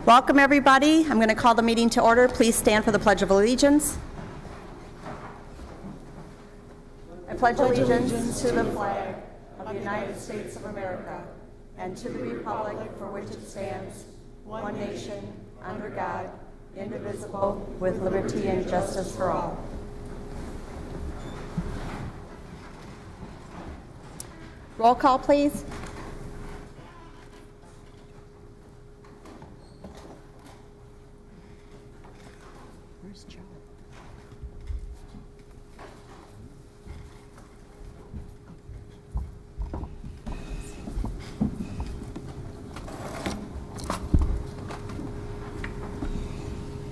Welcome, everybody. I'm going to call the meeting to order. Please stand for the Pledge of Allegiance. I pledge allegiance to the flag of the United States of America and to the republic for which it stands, one nation, under God, indivisible, with liberty and justice for all. Roll call, please. Where's Joe?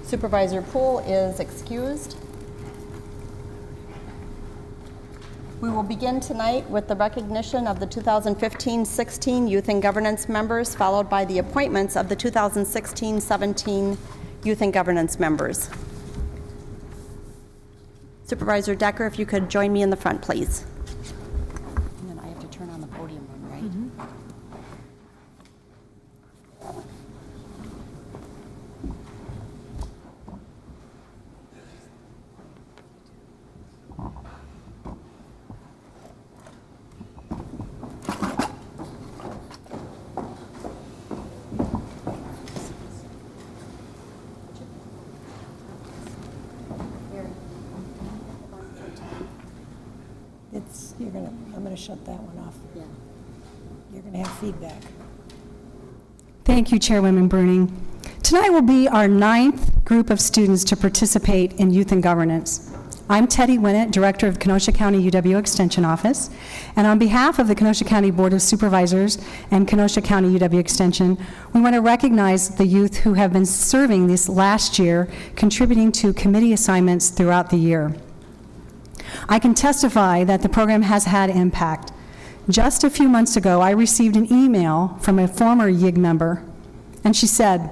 Supervisor Poole is excused. We will begin tonight with the recognition of the 2015-16 Youth and Governance members, followed by the appointments of the 2016-17 Youth and Governance members. Supervisor Decker, if you could join me in the front, please. And then I have to turn on the podium one, right? Mm-hmm. I'm going to shut that one off. Yeah. You're going to have feedback. Thank you, Chairwoman Bruning. Tonight will be our 9th group of students to participate in Youth and Governance. I'm Teddy Winnett, Director of Kenosha County UW Extension Office, and on behalf of the Kenosha County Board of Supervisors and Kenosha County UW Extension, we want to recognize the youth who have been serving this last year, contributing to committee assignments throughout the year. I can testify that the program has had impact. Just a few months ago, I received an email from a former YIG member, and she said,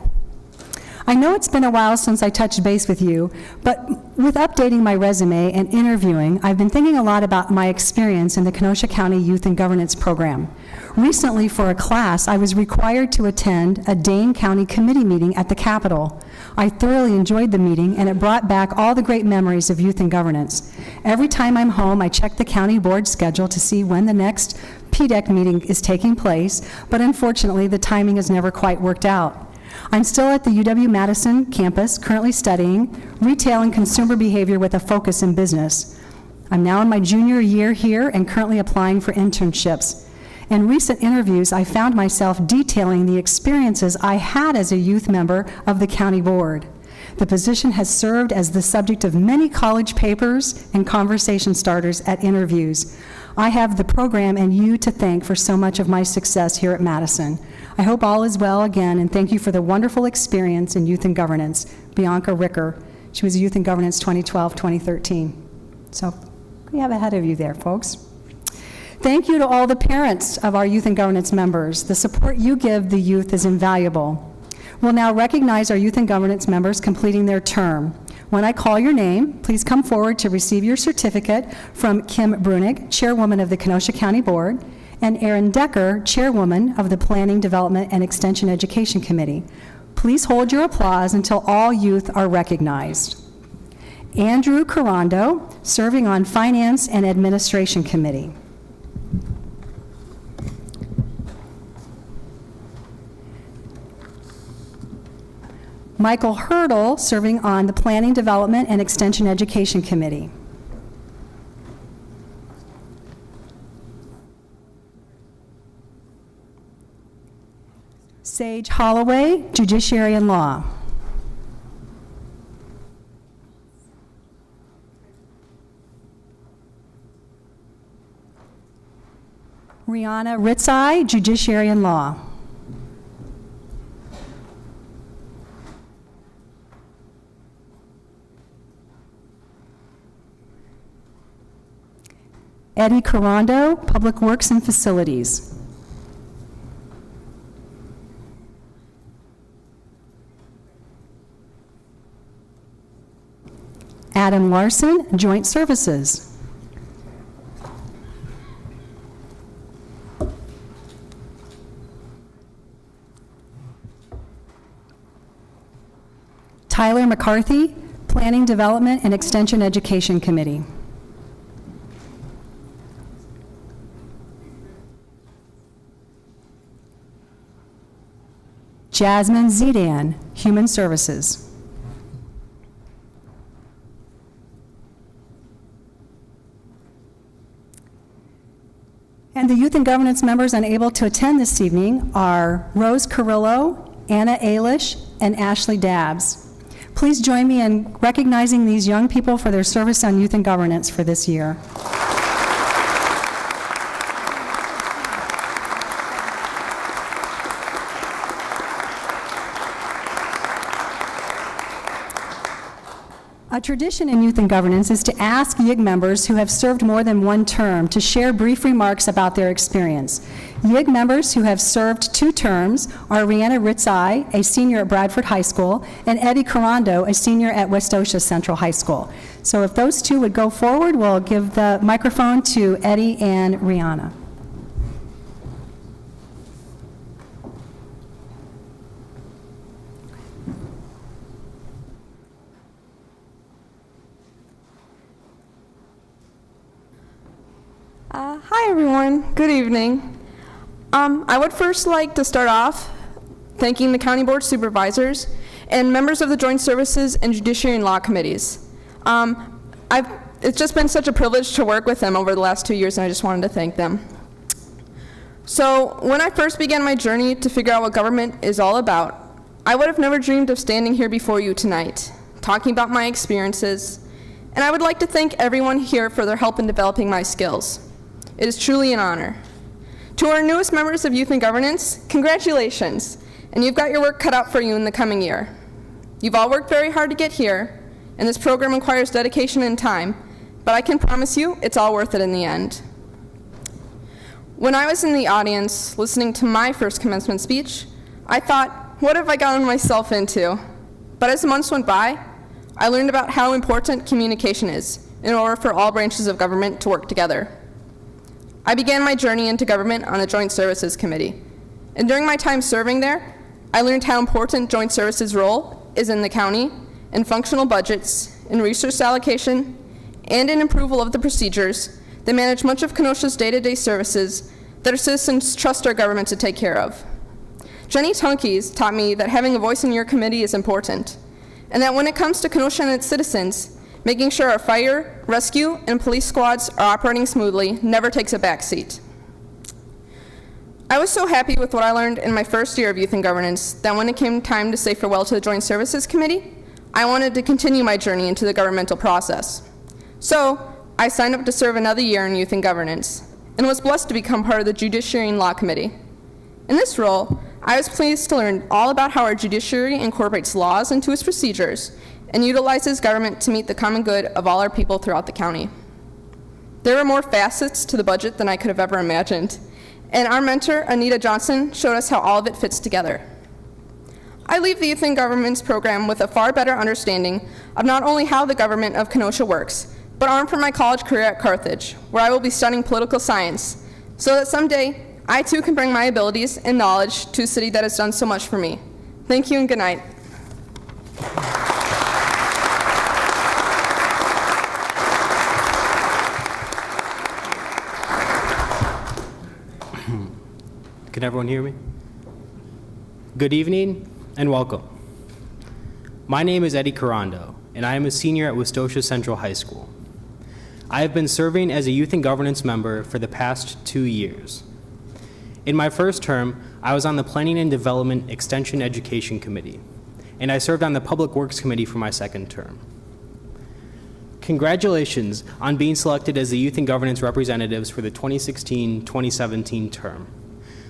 "I know it's been a while since I touched base with you, but with updating my resume and interviewing, I've been thinking a lot about my experience in the Kenosha County Youth and Governance Program. Recently, for a class, I was required to attend a Dane County committee meeting at the Capitol. I thoroughly enjoyed the meeting, and it brought back all the great memories of youth and governance. Every time I'm home, I check the county board schedule to see when the next PDEC meeting is taking place, but unfortunately, the timing has never quite worked out. I'm still at the UW-Madison campus, currently studying retail and consumer behavior with a focus in business. I'm now in my junior year here and currently applying for internships. In recent interviews, I found myself detailing the experiences I had as a youth member of the county board. The position has served as the subject of many college papers and conversation starters at interviews. I have the program and you to thank for so much of my success here at Madison. I hope all is well again, and thank you for the wonderful experience in youth and governance. Bianca Ricker. She was Youth and Governance 2012-2013. So we have ahead of you there, folks. Thank you to all the parents of our Youth and Governance members. The support you give the youth is invaluable. We'll now recognize our Youth and Governance members completing their term. When I call your name, please come forward to receive your certificate from Kim Brunig, Chairwoman of the Kenosha County Board, and Erin Decker, Chairwoman of the Planning, Development, and Extension Education Committee. Please hold your applause until all youth are recognized. Andrew Carando, serving on Finance and Administration Committee. Michael Hurdle, serving on the Planning, Development, and Extension Education Committee. Sage Holloway, Judiciary and Law. Rihanna Ritzai, Judiciary and Law. Eddie Carando, Public Works and Facilities. Adam Larson, Joint Services. Tyler McCarthy, Planning, Development, and Extension Education Committee. Jasmine Zidan, Human Services. And the Youth and Governance members unable to attend this evening are Rose Carrillo, Anna Alish, and Ashley Dabbs. Please join me in recognizing these young people for their service on Youth and Governance for this year. A tradition in Youth and Governance is to ask YIG members who have served more than one term to share brief remarks about their experience. YIG members who have served 2 terms are Rihanna Ritzai, a senior at Bradford High School, and Eddie Carando, a senior at Westosha Central High School. So if those 2 would go forward, we'll give the microphone to Eddie and Rihanna. Hi everyone, good evening. I would first like to start off thanking the County Board Supervisors and members of the Joint Services and Judiciary and Law Committees. It's just been such a privilege to work with them over the last 2 years, and I just wanted to thank them. So when I first began my journey to figure out what government is all about, I would have never dreamed of standing here before you tonight, talking about my experiences, and I would like to thank everyone here for their help in developing my skills. It is truly an honor. To our newest members of Youth and Governance, congratulations, and you've got your work cut out for you in the coming year. You've all worked very hard to get here, and this program requires dedication and time, but I can promise you it's all worth it in the end. When I was in the audience listening to my first commencement speech, I thought, what have I gotten myself into? But as the months went by, I learned about how important communication is in order for all branches of government to work together. I began my journey into government on a Joint Services Committee, and during my time serving there, I learned how important Joint Services' role is in the county, in functional budgets, in resource allocation, and in approval of the procedures that manage much of Kenosha's day-to-day services that our citizens trust our government to take care of. Jenny Tunkeys taught me that having a voice in your committee is important, and that when it comes to Kenosha and its citizens, making sure our fire, rescue, and police squads are operating smoothly never takes a back seat. I was so happy with what I learned in my first year of Youth and Governance that when it came time to say farewell to the Joint Services Committee, I wanted to continue my journey into the governmental process. So I signed up to serve another year in Youth and Governance and was blessed to become part of the Judiciary and Law Committee. In this role, I was pleased to learn all about how our judiciary incorporates laws into its procedures and utilizes government to meet the common good of all our people throughout the county. There were more facets to the budget than I could have ever imagined, and our mentor, Anita Johnson, showed us how all of it fits together. I leave the Youth and Governance program with a far better understanding of not only how the government of Kenosha works, but armed for my college career at Carthage, where I will be studying political science, so that someday I too can bring my abilities and knowledge to a city that has done so much for me. Thank you and good night. Can everyone hear me? Good evening and welcome. My name is Eddie Carando, and I am a senior at Westosha Central High School. I have been serving as a Youth and Governance member for the past 2 years. In my first term, I was on the Planning and Development Extension Education Committee, and I served on the Public Works Committee for my second term. Congratulations on being selected as the Youth and Governance representatives for the 2016-2017 term.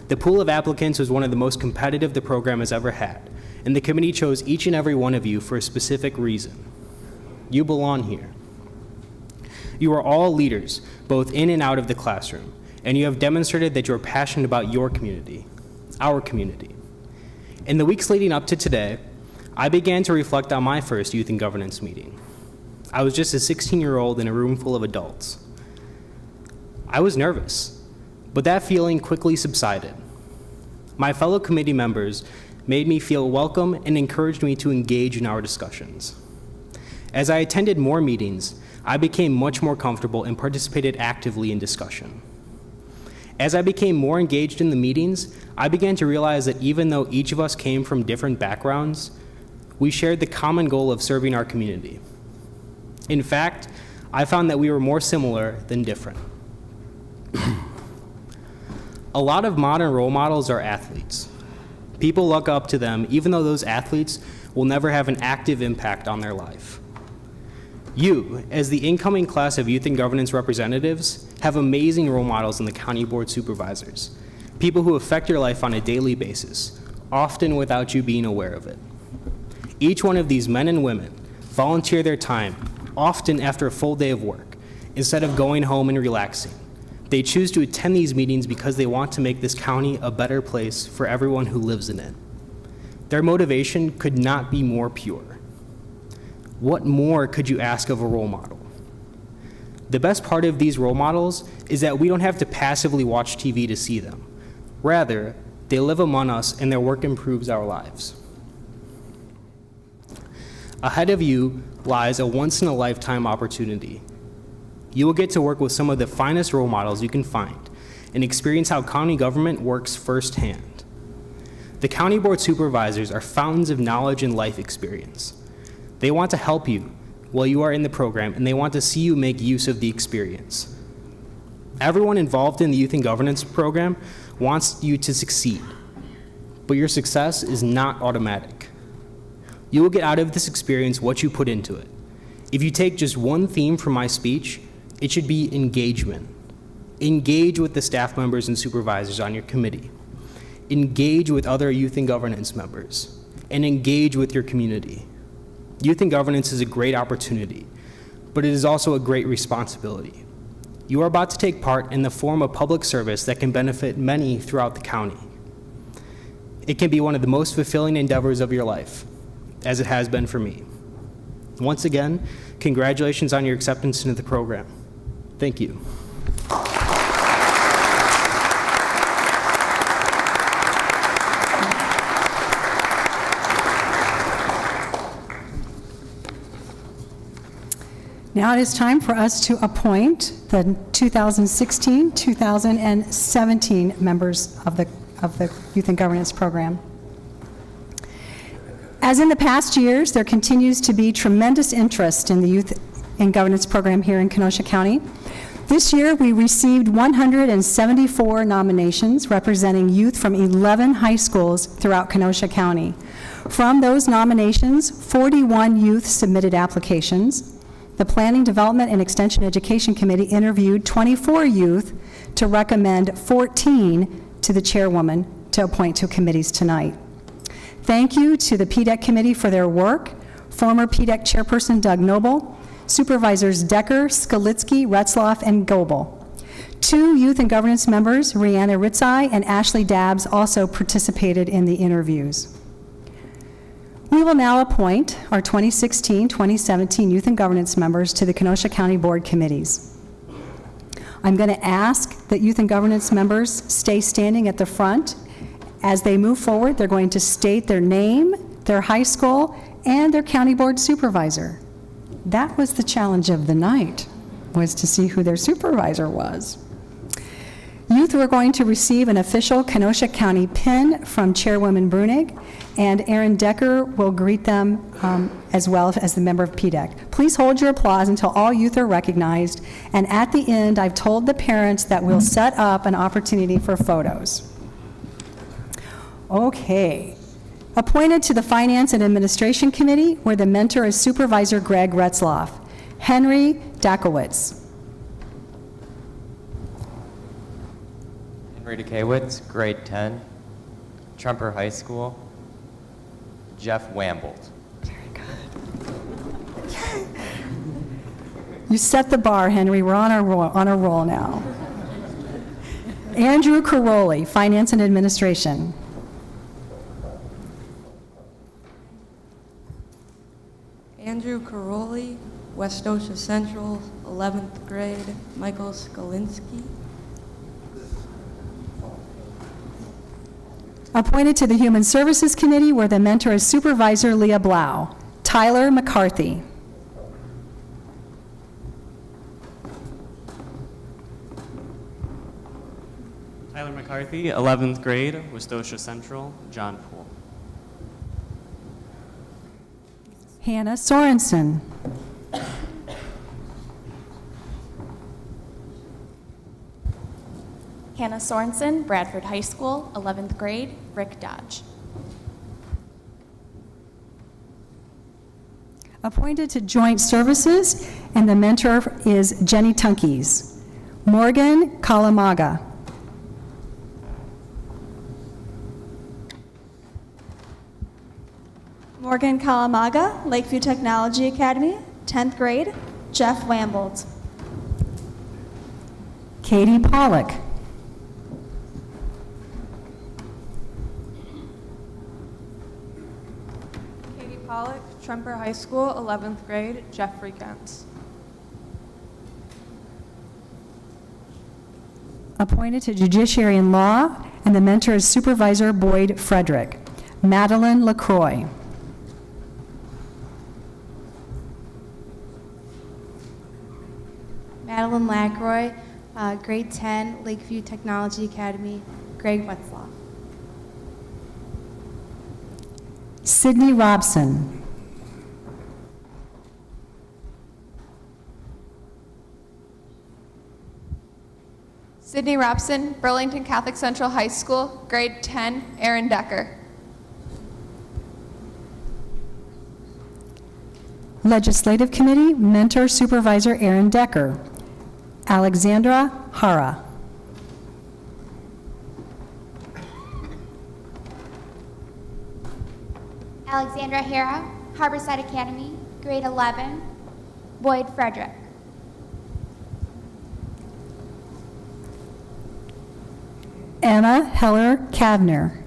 The pool of applicants was one of the most competitive the program has ever had, and the committee chose each and every one of you for a specific reason. You belong here. You are all leaders, both in and out of the classroom, and you have demonstrated that you are passionate about your community, our community. In the weeks leading up to today, I began to reflect on my first Youth and Governance meeting. I was just a 16-year-old in a room full of adults. I was nervous, but that feeling quickly subsided. My fellow committee members made me feel welcome and encouraged me to engage in our discussions. As I attended more meetings, I became much more comfortable and participated actively in discussion. As I became more engaged in the meetings, I began to realize that even though each of us came from different backgrounds, we shared the common goal of serving our community. In fact, I found that we were more similar than different. A lot of modern role models are athletes. People look up to them even though those athletes will never have an active impact on their life. You, as the incoming class of youth and governance representatives, have amazing role models in the county board supervisors, people who affect your life on a daily basis, often without you being aware of it. Each one of these men and women volunteer their time, often after a full day of work, instead of going home and relaxing. They choose to attend these meetings because they want to make this county a better place for everyone who lives in it. Their motivation could not be more pure. What more could you ask of a role model? The best part of these role models is that we don't have to passively watch TV to see them. Rather, they live among us and their work improves our lives. Ahead of you lies a once-in-a-lifetime opportunity. You will get to work with some of the finest role models you can find and experience how county government works firsthand. The county board supervisors are fountains of knowledge and life experience. They want to help you while you are in the program, and they want to see you make use of the experience. Everyone involved in the Youth and Governance program wants you to succeed, but your success is not automatic. You will get out of this experience what you put into it. If you take just one theme from my speech, it should be engagement. Engage with the staff members and supervisors on your committee. Engage with other youth and governance members, and engage with your community. Youth and governance is a great opportunity, but it is also a great responsibility. You are about to take part in the form of public service that can benefit many throughout the county. It can be one of the most fulfilling endeavors of your life, as it has been for me. Once again, congratulations on your acceptance into the program. Thank you. Now it is time for us to appoint the 2016-2017 members of the Youth and Governance Program. As in the past years, there continues to be tremendous interest in the Youth and Governance Program here in Kenosha County. This year, we received 174 nominations representing youth from 11 high schools throughout Kenosha County. From those nominations, 41 youth submitted applications. The Planning, Development, and Extension Education Committee interviewed 24 youth to recommend 14 to the chairwoman to appoint to committees tonight. Thank you to the PDEC committee for their work, former PDEC chairperson Doug Noble, supervisors Decker, Skalitsky, Retzloff, and Goebel. 2 youth and governance members, Rihanna Ritzai and Ashley Dabbs, also participated in the interviews. We will now appoint our 2016-2017 Youth and Governance members to the Kenosha County Board committees. I'm going to ask that Youth and Governance members stay standing at the front. As they move forward, they're going to state their name, their high school, and their county board supervisor. That was the challenge of the night, was to see who their supervisor was. Youth were going to receive an official Kenosha County pin from Chairwoman Brunig, and Aaron Decker will greet them as well as the member of PDEC. Please hold your applause until all youth are recognized, and at the end, I've told the parents that we'll set up an opportunity for photos. Okay. Appointed to the Finance and Administration Committee, where the mentor is Supervisor Greg Retzloff. Henry Dakowitz. Henry Dakowitz, grade 10, Tremper High School. Jeff Wambold. Very good. You set the bar, Henry. We're on a roll now. Andrew Caroli, Finance and Administration. Andrew Caroli, West Osha Central, 11th grade, Michael Skalinsky. Appointed to the Human Services Committee, where the mentor is Supervisor Leah Blau. Tyler McCarthy. Tyler McCarthy, 11th grade, Westosha Central, John Poole. Hannah Sorensen. Hannah Sorensen, Bradford High School, 11th grade, Rick Dodge. Appointed to Joint Services, and the mentor is Jenny Tunkeys. Morgan Kalamaga. Morgan Kalamaga, Lakeview Technology Academy, 10th grade, Jeff Wambold. Katie Pollock. Katie Pollock, Tremper High School, 11th grade, Jeffrey Kent. Appointed to Judiciary and Law, and the mentor is Supervisor Boyd Frederick. Madeline LaCroix. Madeline Lacroix, grade 10, Lakeview Technology Academy, Greg Wetzlaw. Sydney Robson. Sydney Robson, Burlington Catholic Central High School, grade 10, Aaron Decker. Legislative Committee, mentor Supervisor Aaron Decker. Alexandra Hara. Alexandra Hara, Harborside Academy, grade 11, Boyd Frederick. Emma Heller Kavner.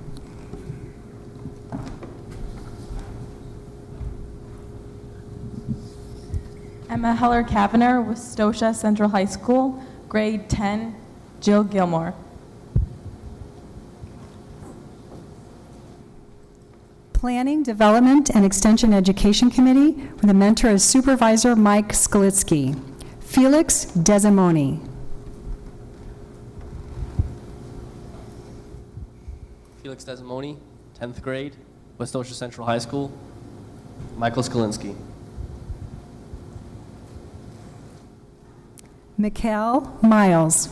Emma Heller Kavanagh, Westosha Central High School, grade 10, Jill Gilmore. Planning, Development, and Extension Education Committee, where the mentor is Supervisor Mike Sklitsky. Felix Desimoni. Felix Desimoni, 10th grade, Westosha Central High School. Michael Skalinsky. Mikkel Miles.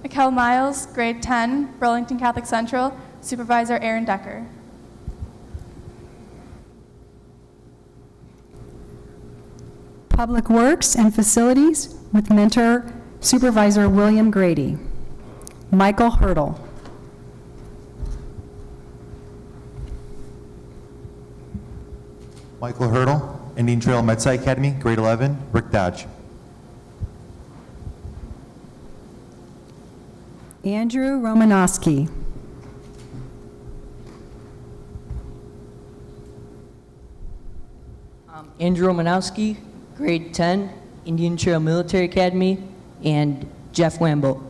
Mikkel Miles, grade 10, Burlington Catholic Central, Supervisor Aaron Decker. Public Works and Facilities, with mentor Supervisor William Grady. Michael Hurdle. Michael Hurdle, Indian Trail Medside Academy, grade 11, Rick Dodge. Andrew Romanowski. Andrew Romanowski, grade 10, Indian Trail Military Academy, and Jeff Wambo.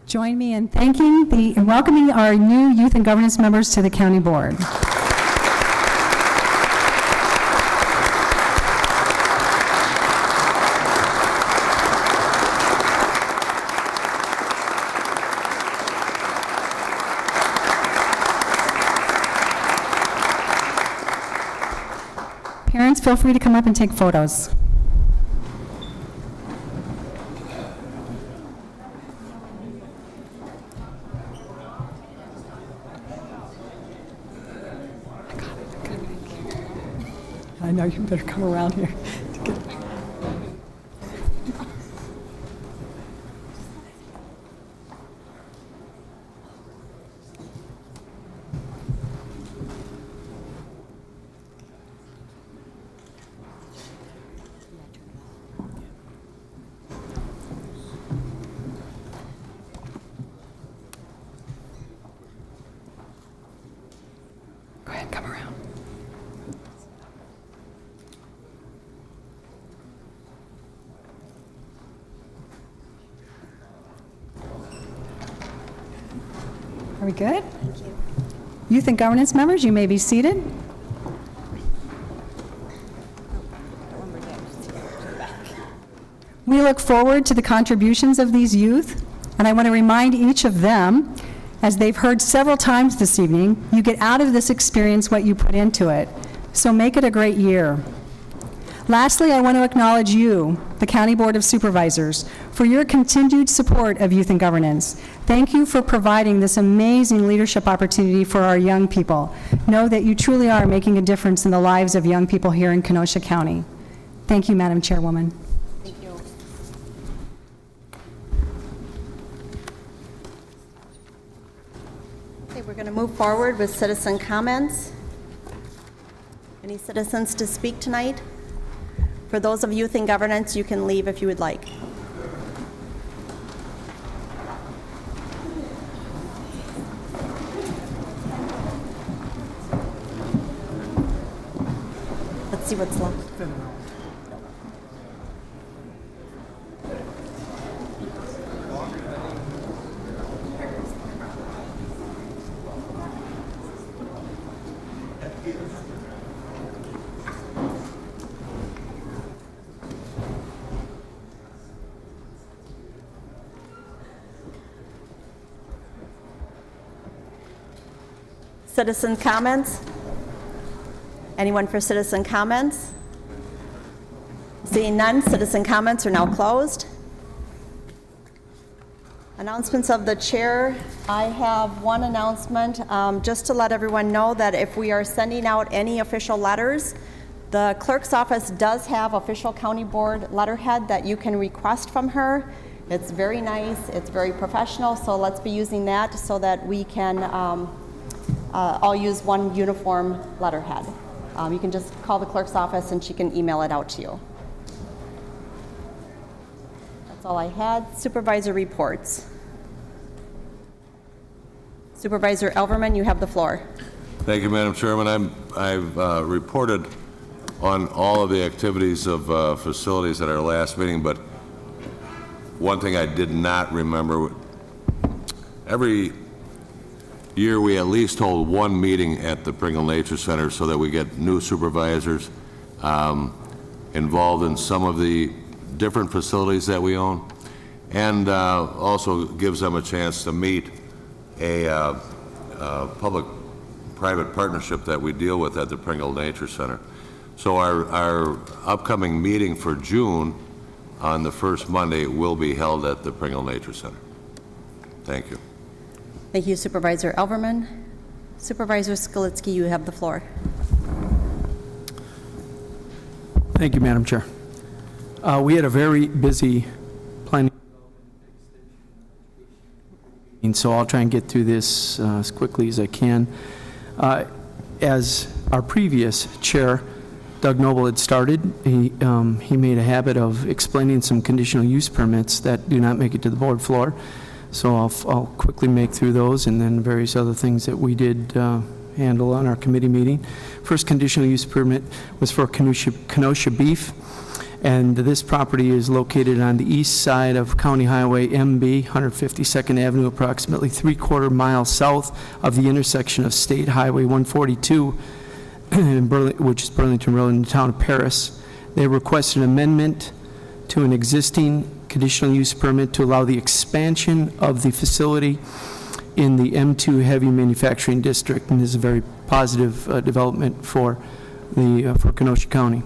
Join me in thanking and welcoming our new youth and governance members to the county board. Parents, feel free to come up and take photos. I know, you better come around here. Go ahead, come around. Very good. Youth and Governance members, you may be seated. We look forward to the contributions of these youth, and I want to remind each of them, as they've heard several times this evening, you get out of this experience what you put into it. So make it a great year. Lastly, I want to acknowledge you, the County Board of Supervisors, for your continued support of youth and governance. Thank you for providing this amazing leadership opportunity for our young people. Know that you truly are making a difference in the lives of young people here in Kenosha County. Thank you, Madam Chairwoman. Thank you. Okay, we're going to move forward with citizen comments. Any citizens to speak tonight? For those of youth in governance, you can leave if you would like. Let's see what's left. Citizen comments? Anyone for citizen comments? Seeing none, citizen comments are now closed. Announcements of the chair. I have one announcement, just to let everyone know that if we are sending out any official letters, the clerk's office does have official county board letterhead that you can request from her. It's very nice, it's very professional, so let's be using that so that we can all use one uniform letterhead. You can just call the clerk's office and she can email it out to you. That's all I had. Supervisor reports. Supervisor Elverman, you have the floor. Thank you, Madam Chairman. I've reported on all of the activities of facilities at our last meeting, but one thing I did not remember, every year we at least hold one meeting at the Pringle Nature Center so that we get new supervisors involved in some of the different facilities that we own, and also gives them a chance to meet a public-private partnership that we deal with at the Pringle Nature Center. So our upcoming meeting for June on the first Monday will be held at the Pringle Nature Center. Thank you. Thank you, Supervisor Elverman. Supervisor Skalitsky, you have the floor. Thank you, Madam Chair. We had a very busy planning, and so I'll try and get through this as quickly as I can. As our previous chair, Doug Noble, had started, he made a habit of explaining some conditional use permits that do not make it to the board floor. So I'll quickly make through those, and then various other things that we did handle on our committee meeting. First conditional use permit was for Kenosha Beef, and this property is located on the east side of County Highway MB, 152nd Avenue, approximately 3/4 mile south of the intersection of State Highway 142, which is Burlington Road, in the town of Paris. They requested an amendment to an existing conditional use permit to allow the expansion of the facility in the M2 heavy manufacturing district, and this is a very positive development for Kenosha County.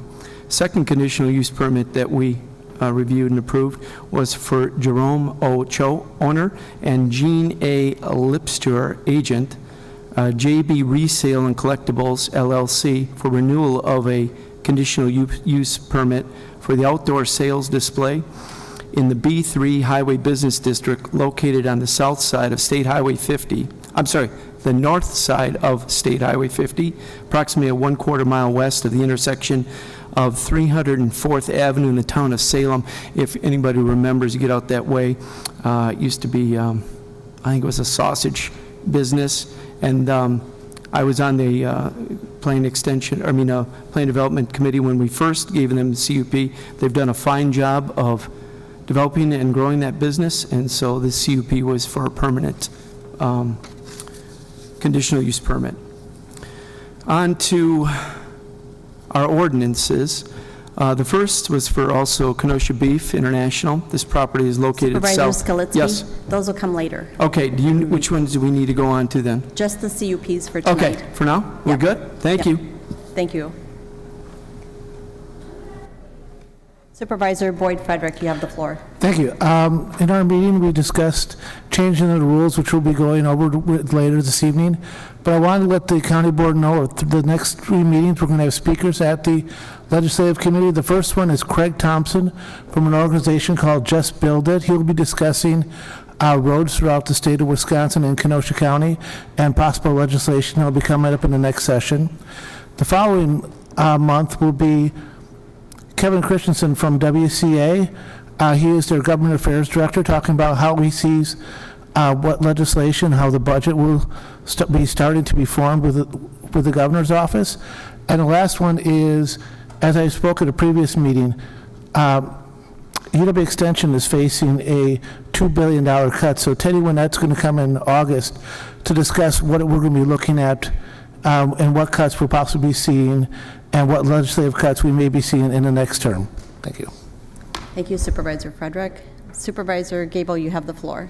Second conditional use permit that we reviewed and approved was for Jerome O. Cho, owner, and Jean A. Lipster, agent, JB Resale and Collectibles, LLC, for renewal of a conditional use permit for the outdoor sales display in the B3 Highway Business District located on the south side of State Highway 50. I'm sorry, the north side of State Highway 50, approximately a 1/4 mile west of the intersection of 304th Avenue in the town of Salem. If anybody remembers, you get out that way, it used to be, I think it was a sausage business, and I was on the Plan Development Committee when we first gave them the CUP. They've done a fine job of developing and growing that business, and so the CUP was for a permanent conditional use permit. On to our ordinances. The first was for also Kenosha Beef International. This property is located Supervisor south. Skalitzky? Yes. Those will come later. Okay, which ones do we need to go on to then? Just the CUPs for tonight. Okay, for now, we're good? Thank you. Thank you. Supervisor Boyd Frederick, you have the floor. Thank you. In our meeting, we discussed changing the rules, which we'll be going over later this evening. But I wanted to let the county board know the next 3 meetings, we're going to have speakers at the legislative committee. The first one is Craig Thompson from an organization called Just Build It. He'll be discussing roads throughout the state of Wisconsin and Kenosha County and possible legislation that will be coming up in the next session. The following month will be Kevin Christensen from WCA. He is their government affairs director, talking about how he sees what legislation, how the budget will be starting to be formed with the governor's office. And the last one is, as I spoke at a previous meeting, UW Extension is facing a $2 billion cut. So Teddy Winnett's going to come in August to discuss what we're going to be looking at and what cuts we'll possibly be seeing and what legislative cuts we may be seeing in the next term. Thank you. Thank you, Supervisor Frederick. Supervisor Gable, you have the floor.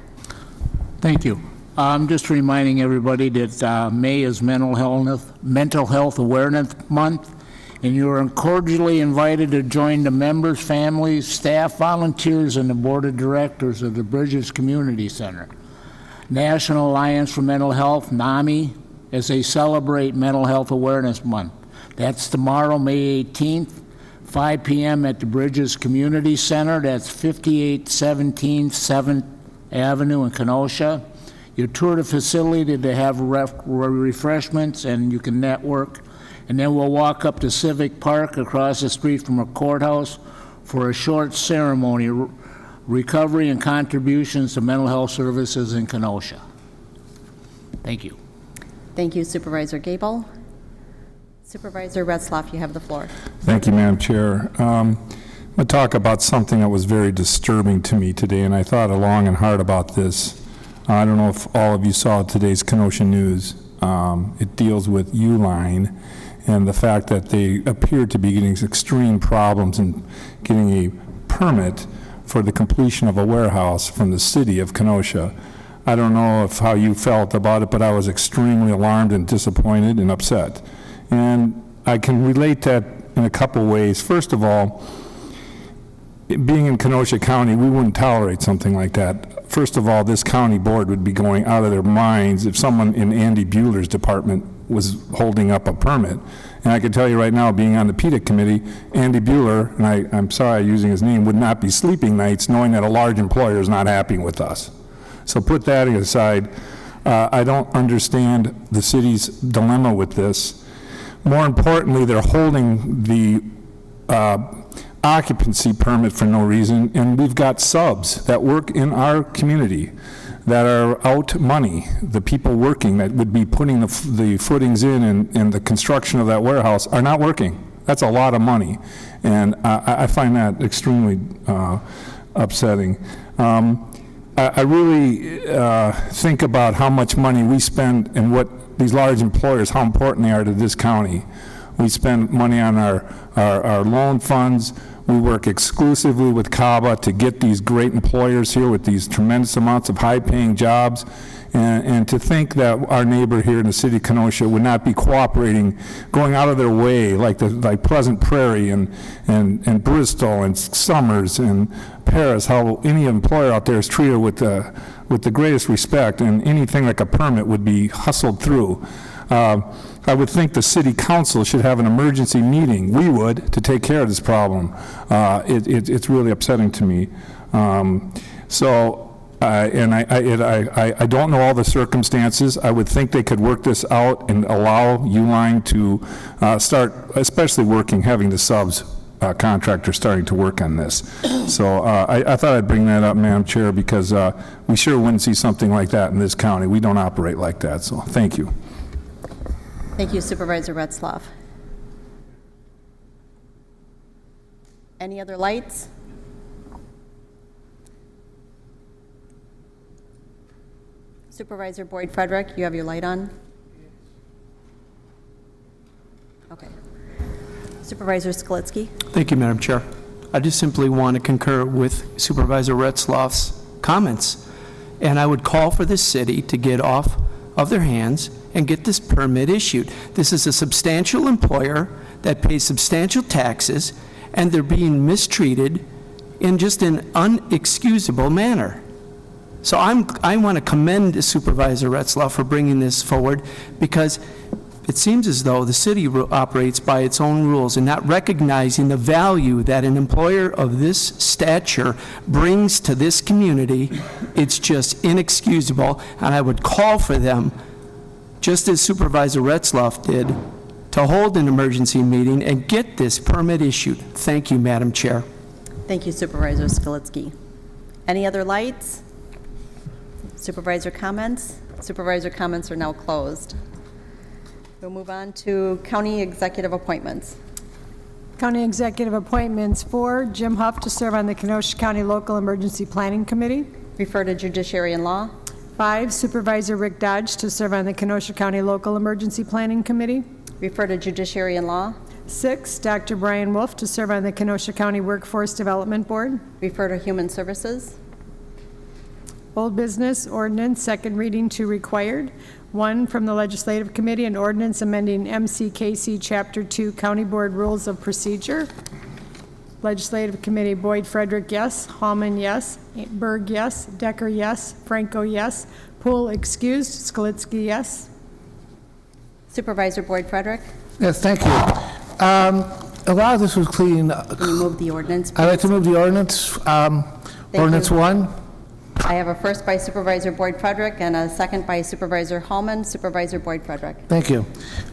Thank you. I'm just reminding everybody that May is Mental Health Awareness Month, and you are cordially invited to join the members, families, staff, volunteers, and the board of directors of the Bridges Community Center, National Alliance for Mental Health, NAMI, as they celebrate Mental Health Awareness Month. That's tomorrow, May 18th, 5 p.m. at the Bridges Community Center. That's 5817 7th Avenue in Kenosha. You tour the facility to have refreshments and you can network. And then we'll walk up to Civic Park across the street from a courthouse for a short ceremony, recovery and contributions to mental health services in Kenosha. Thank you. Thank you, Supervisor Gable. Supervisor Retzlaff, you have the floor. Thank you, Madam Chair. I'm going to talk about something that was very disturbing to me today, and I thought long and hard about this. I don't know if all of you saw today's Kenosha News. It deals with Uline and the fact that they appear to be getting extreme problems in getting a permit for the completion of a warehouse from the city of Kenosha. I don't know how you felt about it, but I was extremely alarmed and disappointed and upset. And I can relate that in a couple ways. First of all, being in Kenosha County, we wouldn't tolerate something like that. First of all, this county board would be going out of their minds if someone in Andy Bueller's department was holding up a permit. And I can tell you right now, being on the PETA committee, Andy Bueller, and I'm sorry I'm using his name, would not be sleeping nights knowing that a large employer is not happy with us. So put that aside. I don't understand the city's dilemma with this. More importantly, they're holding the occupancy permit for no reason, and we've got subs that work in our community that are out money. The people working that would be putting the footings in and the construction of that warehouse are not working. That's a lot of money, and I find that extremely upsetting. I really think about how much money we spend and what these large employers, how important they are to this county. We spend money on our loan funds. We work exclusively with CABA to get these great employers here with these tremendous amounts of high-paying jobs. And to think that our neighbor here in the city of Kenosha would not be cooperating, going out of their way, like Pleasant Prairie and Bristol and Summers and Paris, how any employer out there is treated with the greatest respect, and anything like a permit would be hustled through. I would think the city council should have an emergency meeting, we would, to take care of this problem. It's really upsetting to me. And I don't know all the circumstances. I would think they could work this out and allow Uline to start, especially having the subs contractor starting to work on this. So I thought I'd bring that up, Madam Chair, because we sure wouldn't see something like that in this county. We don't operate like that, so thank you. Thank you, Supervisor Retzlaff. Any other lights? Supervisor Boyd Frederick, you have your light on. Supervisor Skalitsky. Thank you, Madam Chair. I just simply want to concur with Supervisor Retzloff's comments, and I would call for the city to get off of their hands and get this permit issued. This is a substantial employer that pays substantial taxes, and they're being mistreated in just an unexcusable manner. So I want to commend Supervisor Retzloff for bringing this forward, because it seems as though the city operates by its own rules and not recognizing the value that an employer of this stature brings to this community. It's just inexcusable, and I would call for them, just as Supervisor Retzloff did, to hold an emergency meeting and get this permit issued. Thank you, Madam Chair. Thank you, Supervisor Skalitsky. Any other lights? Supervisor comments? Supervisor comments are now closed. We'll move on to county executive appointments. County executive appointments: 4, Jim Huff to serve on the Kenosha County Local Emergency Planning Committee. Refer to Judiciary and Law. 5, Supervisor Rick Dodge to serve on the Kenosha County Local Emergency Planning Committee. Refer to Judiciary and Law. 6, Dr. Brian Wolf to serve on the Kenosha County Workforce Development Board. Refer to Human Services. Old business ordinance, second reading to required. 1, from the Legislative Committee, an ordinance amending MCKC Chapter 2 County Board Rules of Procedure. Legislative Committee: Boyd Frederick, yes. Hallman, yes. Berg, yes. Decker, yes. Franco, yes. Poole, excused. Skalitsky, yes. Supervisor Boyd Frederick. Yes, thank you. A lot of this was clean. Can you move the ordinance, please? I'd like to move the ordinance. Ordinance you. 1. I have a first by Supervisor Boyd Frederick and a second by Supervisor Hallman. Supervisor Boyd Frederick. Thank you.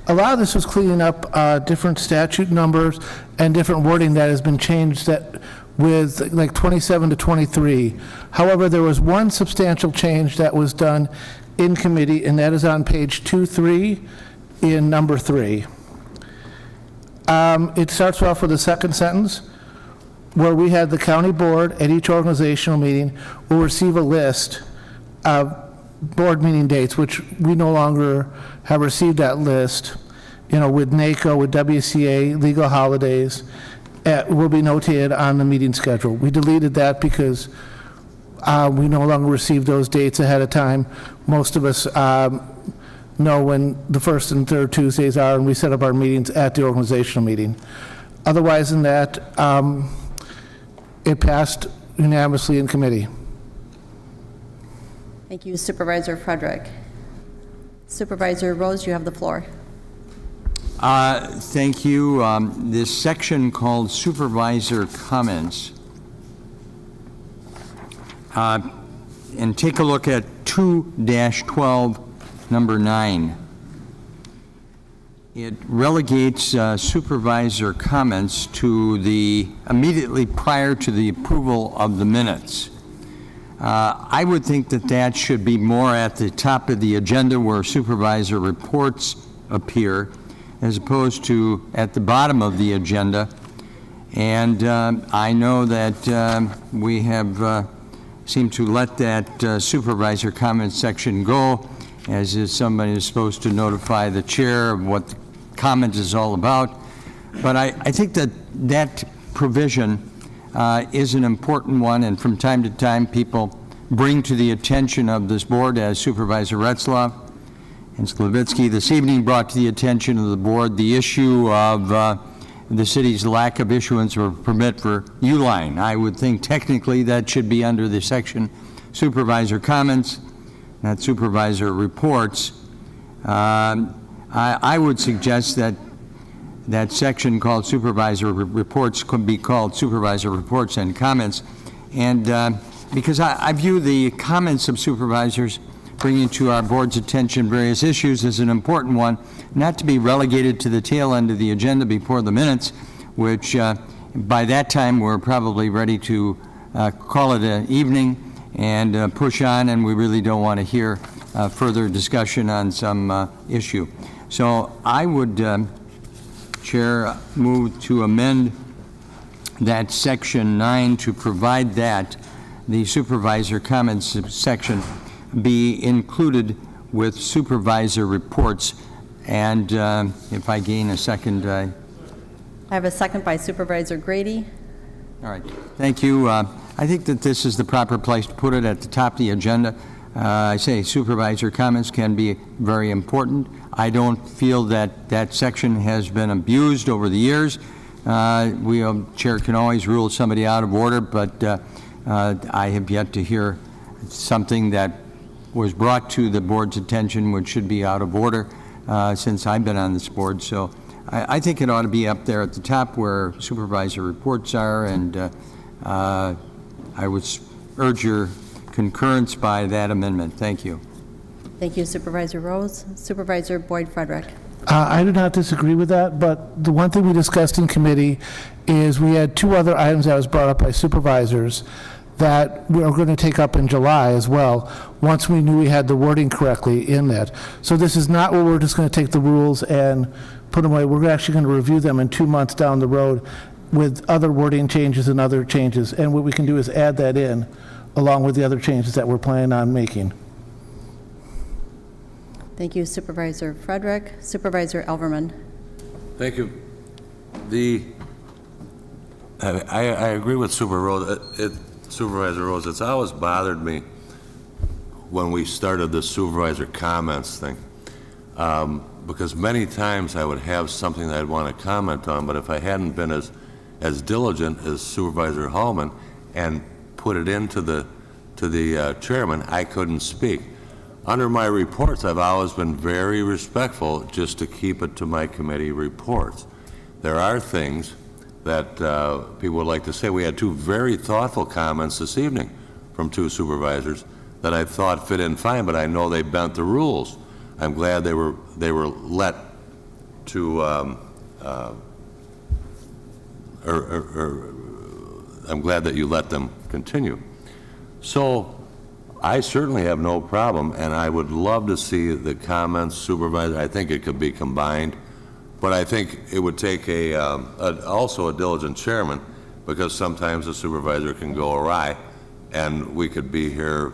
A lot of this was cleaning up different statute numbers and different wording that has been changed that with like 27 to 23. However, there was one substantial change that was done in committee, and that is on page 2-3 in number 3. It starts off with the second sentence, where we had the county board at each organizational meeting will receive a list of board meeting dates, which we no longer have received that list, with NACO, with WCA, legal holidays, will be notated on the meeting schedule. We deleted that because we no longer receive those dates ahead of time. Most of us know when the first and third Tuesdays are, and we set up our meetings at the organizational meeting. Otherwise than that, it passed unanimously in committee. Thank you, Supervisor Frederick. Supervisor Rose, you have the floor. Thank you. This section called Supervisor Comments. And take a look at 2-12, number 9. It relegates supervisor comments to the immediately prior to the approval of the minutes. I would think that that should be more at the top of the agenda where supervisor reports appear, as opposed to at the bottom of the agenda. And I know that we have seemed to let that supervisor comment section go, as if somebody is supposed to notify the chair of what the comment is all about. But I think that that provision is an important one, and from time to time people bring to the attention of this board, as Supervisor Retzloff and Slavitsky this evening brought to the attention of the board the issue of the city's lack of issuance of a permit for Uline. I would think technically that should be under the section supervisor comments, not supervisor reports. I would suggest that that section called supervisor reports could be called supervisor reports and comments, and because I view the comments of supervisors bringing to our board's attention various issues as an important one, not to be relegated to the tail end of the agenda before the minutes, which by that time we're probably ready to call it an evening and push on, and we really don't want to hear further discussion on some issue. So I would, Chair, move to amend that section 9 to provide that the supervisor comments section be included with supervisor reports. And if I gain a second, I have a second by Supervisor Grady. All right, thank you. I think that this is the proper place to put it at the top of the agenda. I say supervisor comments can be very important. I don't feel that that section has been abused over the years. Chair can always rule somebody out of order, but I have yet to hear something that was brought to the board's attention which should be out of order since I've been on this board. So I think it ought to be up there at the top where supervisor reports are, and I would urge your concurrence by that amendment. Thank you. Thank you, Supervisor Rose. Supervisor Boyd Frederick. I do not disagree with that, but the one thing we discussed in committee is we had two other items that was brought up by supervisors that we are going to take up in July as well, once we knew we had the wording correctly in that. So this is not where we're just going to take the rules and put them away. We're actually going to review them in 2 months down the road with other wording changes and other changes. And what we can do is add that in along with the other changes that we're planning on making. Thank you, Supervisor Frederick. Supervisor Elverman. Thank you. I agree with Supervisor Rose. It's always bothered me when we started the supervisor comments thing, because many times I would have something that I'd want to comment on, but if I hadn't been as diligent as Supervisor Hallman and put it into the chairman, I couldn't speak. Under my reports, I've always been very respectful just to keep it to my committee reports. There are things that people would like to say. We had two very thoughtful comments this evening from two supervisors that I thought fit in fine, but I know they bent the rules. I'm glad they were let to, I'm glad that you let them continue. So I certainly have no problem, and I would love to see the comments, supervisor. I think it could be combined, but I think it would take also a diligent chairman, because sometimes the supervisor can go awry, and we could be here,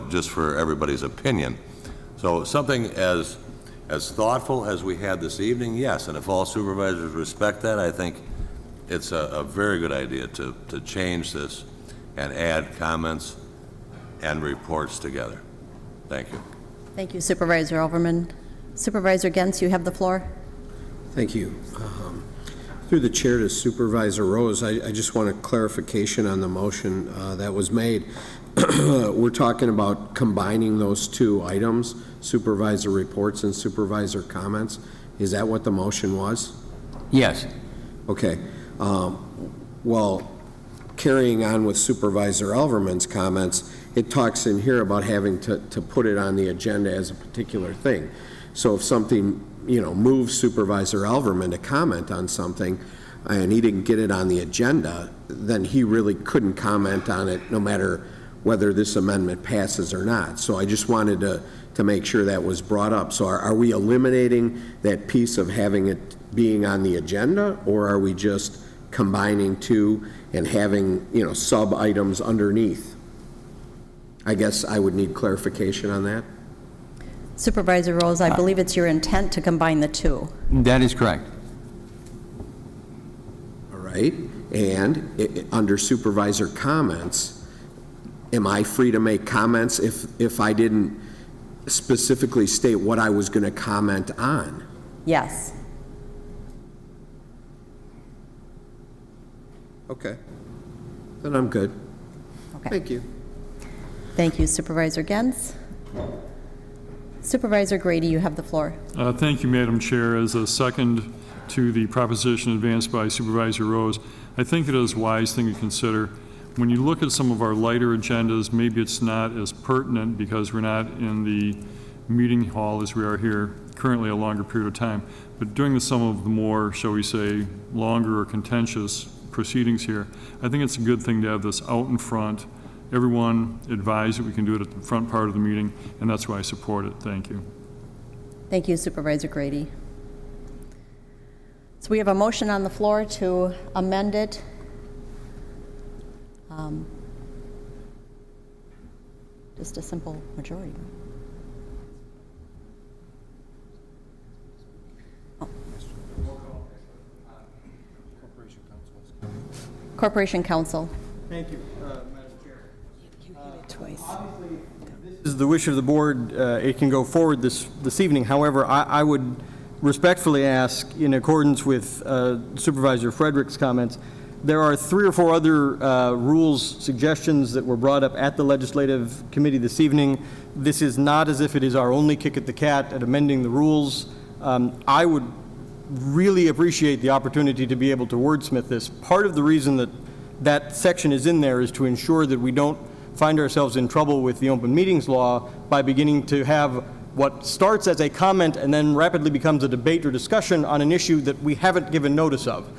just for everybody's opinion. So something as thoughtful as we had this evening, yes, and if all supervisors respect that, I think it's a very good idea to change this and add comments and reports together. Thank you. Thank you, Supervisor Elverman. Supervisor Gens, you have the floor. Thank you. Through the chair to Supervisor Rose, I just want a clarification on the motion that was made. We're talking about combining those two items, supervisor reports and supervisor comments. Is that what the motion was? Yes. Okay. Well, carrying on with Supervisor Elverman's comments, it talks in here about having to put it on the agenda as a particular thing. So if something, moves Supervisor Elverman to comment on something and he didn't get it on the agenda, then he really couldn't comment on it no matter whether this amendment passes or not. So I just wanted to make sure that was brought up. So are we eliminating that piece of having it being on the agenda, or are we just combining two and having, sub-items underneath? I guess I would need clarification on that. Supervisor Rose, I believe it's your intent to combine the two. That is correct. All right. And under supervisor comments, am I free to make comments if I didn't specifically state what I was going to comment on? Yes. Okay. Then I'm good. Okay. Thank you. Thank you, Supervisor Gens. Supervisor Grady, you have the floor. Thank you, Madam Chair. As a second to the proposition advanced by Supervisor Rose, I think it is a wise thing to consider. When you look at some of our lighter agendas, maybe it's not as pertinent because we're not in the meeting hall as we are here currently a longer period of time. But during some of the more, shall we say, longer or contentious proceedings here, I think it's a good thing to have this out in front. Everyone advised that we can do it at the front part of the meeting, and that's why I support it. Thank you. Thank you, Supervisor Grady. So we have a motion on the floor to amend it. Just a simple majority. Oh. Corporation Counsel. Thank you, Madam Chair. Obviously, this is the wish of the board. It can go forward this evening. However, I would respectfully ask, in accordance with Supervisor Frederick's comments, there are 3 or 4 other rules suggestions that were brought up at the Legislative Committee this evening. This is not as if it is our only kick at the cat at amending the rules. I would really appreciate the opportunity to be able to wordsmith this. Part of the reason that that section is in there is to ensure that we don't find ourselves in trouble with the open meetings law by beginning to have what starts as a comment and then rapidly becomes a debate or discussion on an issue that we haven't given notice of.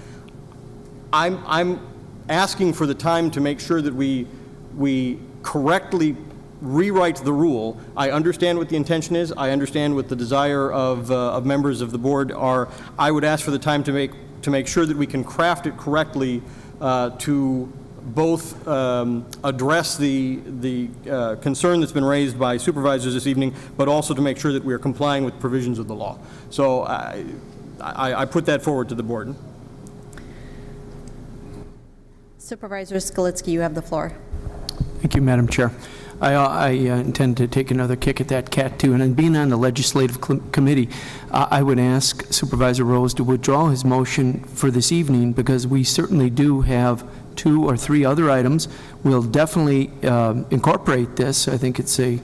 I'm asking for the time to make sure that we correctly rewrite the rule. I understand what the intention is. I understand what the desire of members of the board are. I would ask for the time to make sure that we can craft it correctly to both address the concern that's been raised by supervisors this evening, but also to make sure that we are complying with provisions of the law. So I put that forward to the board. Supervisor Skalitsky, you have the floor. Thank you, Madam Chair. I intend to take another kick at that cat, too. And being on the Legislative Committee, I would ask Supervisor Rose to withdraw his motion for this evening, because we certainly do have 2 or 3 other items. We'll definitely incorporate this. I think it's a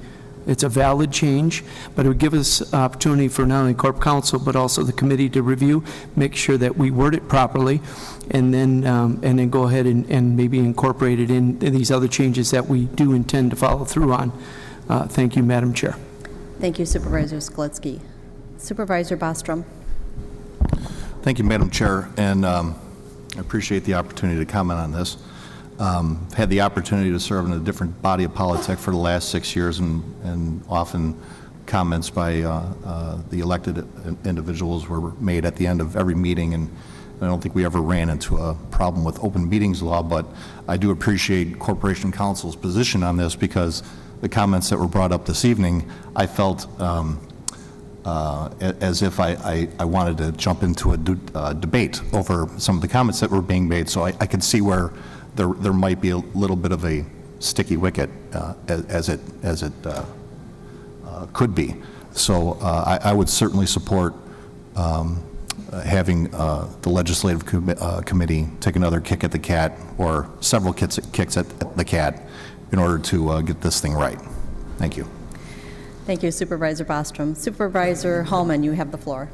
valid change, but it would give us opportunity for not only Corp Counsel but also the committee to review, make sure that we word it properly, and then go ahead and maybe incorporate it in these other changes that we do intend to follow through on. Thank you, Madam Chair. Thank you, Supervisor Skalitsky. Supervisor Bostrom. Thank you, Madam Chair, and I appreciate the opportunity to comment on this. Had the opportunity to serve in a different body of politics for the last 6 years, and often comments by the elected individuals were made at the end of every meeting, and I don't think we ever ran into a problem with open meetings law, but I do appreciate Corporation Counsel's position on this, because the comments that were brought up this evening, I felt as if I wanted to jump into a debate over some of the comments that were being made, so I could see where there might be a little bit of a sticky wicket as it could be. So I would certainly support having the Legislative Committee take another kick at the cat, or several kicks at the cat, in order to get this thing right. Thank you. Thank you, Supervisor Bostrom. Supervisor Hallman, you have the floor.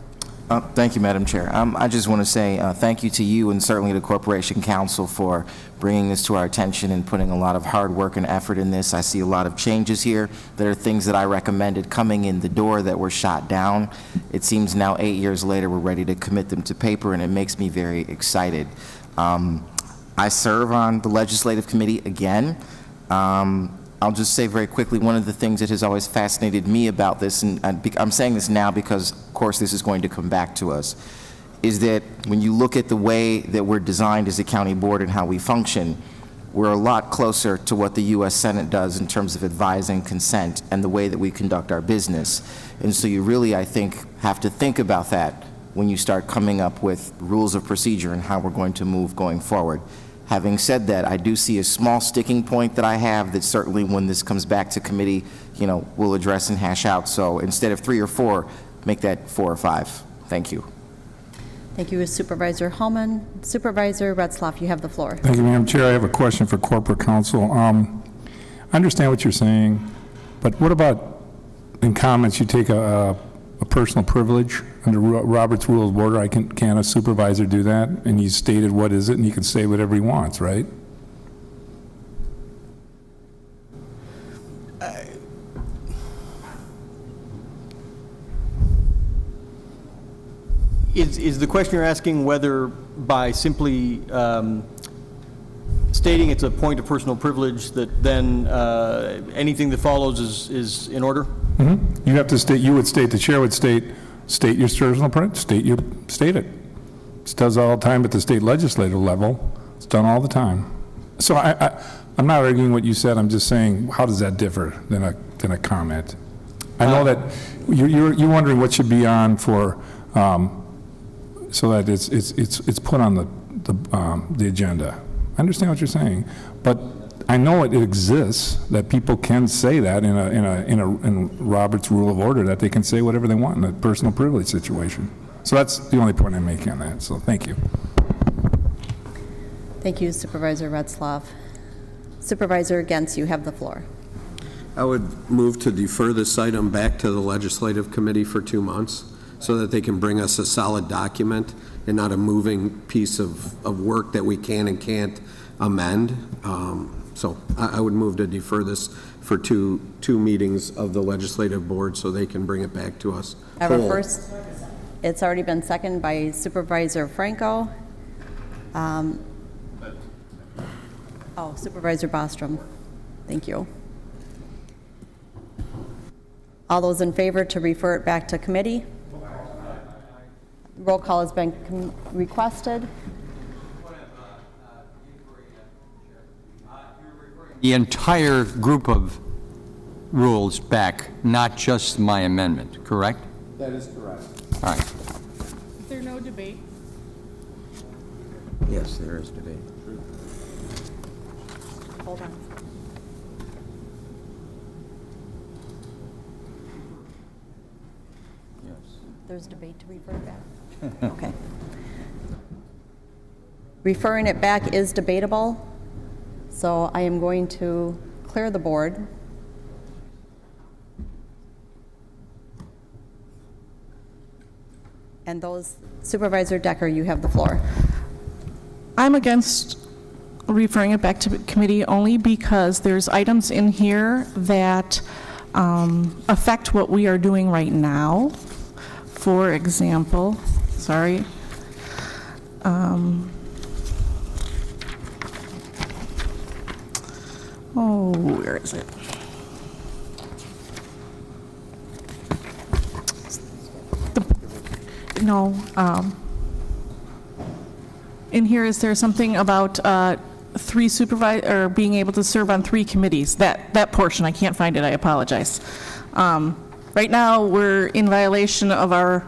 Thank you, Madam Chair. I just want to say thank you to you and certainly the Corporation Counsel for bringing this to our attention and putting a lot of hard work and effort in this. I see a lot of changes here. There are things that I recommended coming in the door that were shot down. It seems now 8 years later we're ready to commit them to paper, and it makes me very excited. I serve on the Legislative Committee again. I'll just say very quickly, one of the things that has always fascinated me about this, and I'm saying this now because, of course, this is going to come back to us, is that when you look at the way that we're designed as a county board and how we function, we're a lot closer to what the U.S. Senate does in terms of advising consent and the way that we conduct our business. And so you really, I think, have to think about that when you start coming up with rules of procedure and how we're going to move going forward. Having said that, I do see a small sticking point that I have that certainly when this comes back to committee, we'll address and hash out. So instead of 3 or 4, make that 4 or 5. Thank you. Thank you, Supervisor Hallman. Supervisor Retzloff, you have the floor. Thank you, Madam Chair. I have a question for Corporate Counsel. I understand what you're saying, but what about in comments you take a personal privilege under Robert's Rules of Order? Can a supervisor do that? And he's stated what is it, and he can say whatever he wants, right? Is the question you're asking whether by simply stating it's a point of personal privilege that then anything that follows is in order? Mm-hmm. You have to state. You would state. The chair would state your personal privilege. State it. It does all the time at the state legislative level. It's done all the time. So I'm not arguing what you said. I'm just saying, how does that differ than a comment? I know that you're wondering what should be on for. So that it's put on the agenda. I understand what you're saying, but I know it exists, that people can say that in Robert's Rule of Order, that they can say whatever they want in a personal privilege situation. So that's the only point I'm making on that, so thank you. Thank you, Supervisor Retzlaff. Supervisor Gens, you have the floor. I would move to defer this item back to the Legislative Committee for 2 months so that they can bring us a solid document and not a moving piece of work that we can and can't amend. So I would move to defer this for two meetings of the Legislative Board so they can bring it back to us. I have a first. It's already been seconded by Supervisor Franco. Supervisor Bostrom. Thank you. All those in favor to refer it back to committee? Roll call has been requested. The entire group of rules back, not just my amendment, correct? That is correct. All right. Is there no debate? Yes, there is debate. Hold on. Yes. There's debate to refer it back? Okay. Referring it back is debatable, so I am going to clear the board. And those, Supervisor Decker, you have the floor. I'm against referring it back to committee only because there's items in here that affect what we are doing right now. For example, sorry. Where is it? In here, is there something about being able to serve on 3 committees? That portion, I can't find it, I apologize. Right now, we're in violation of our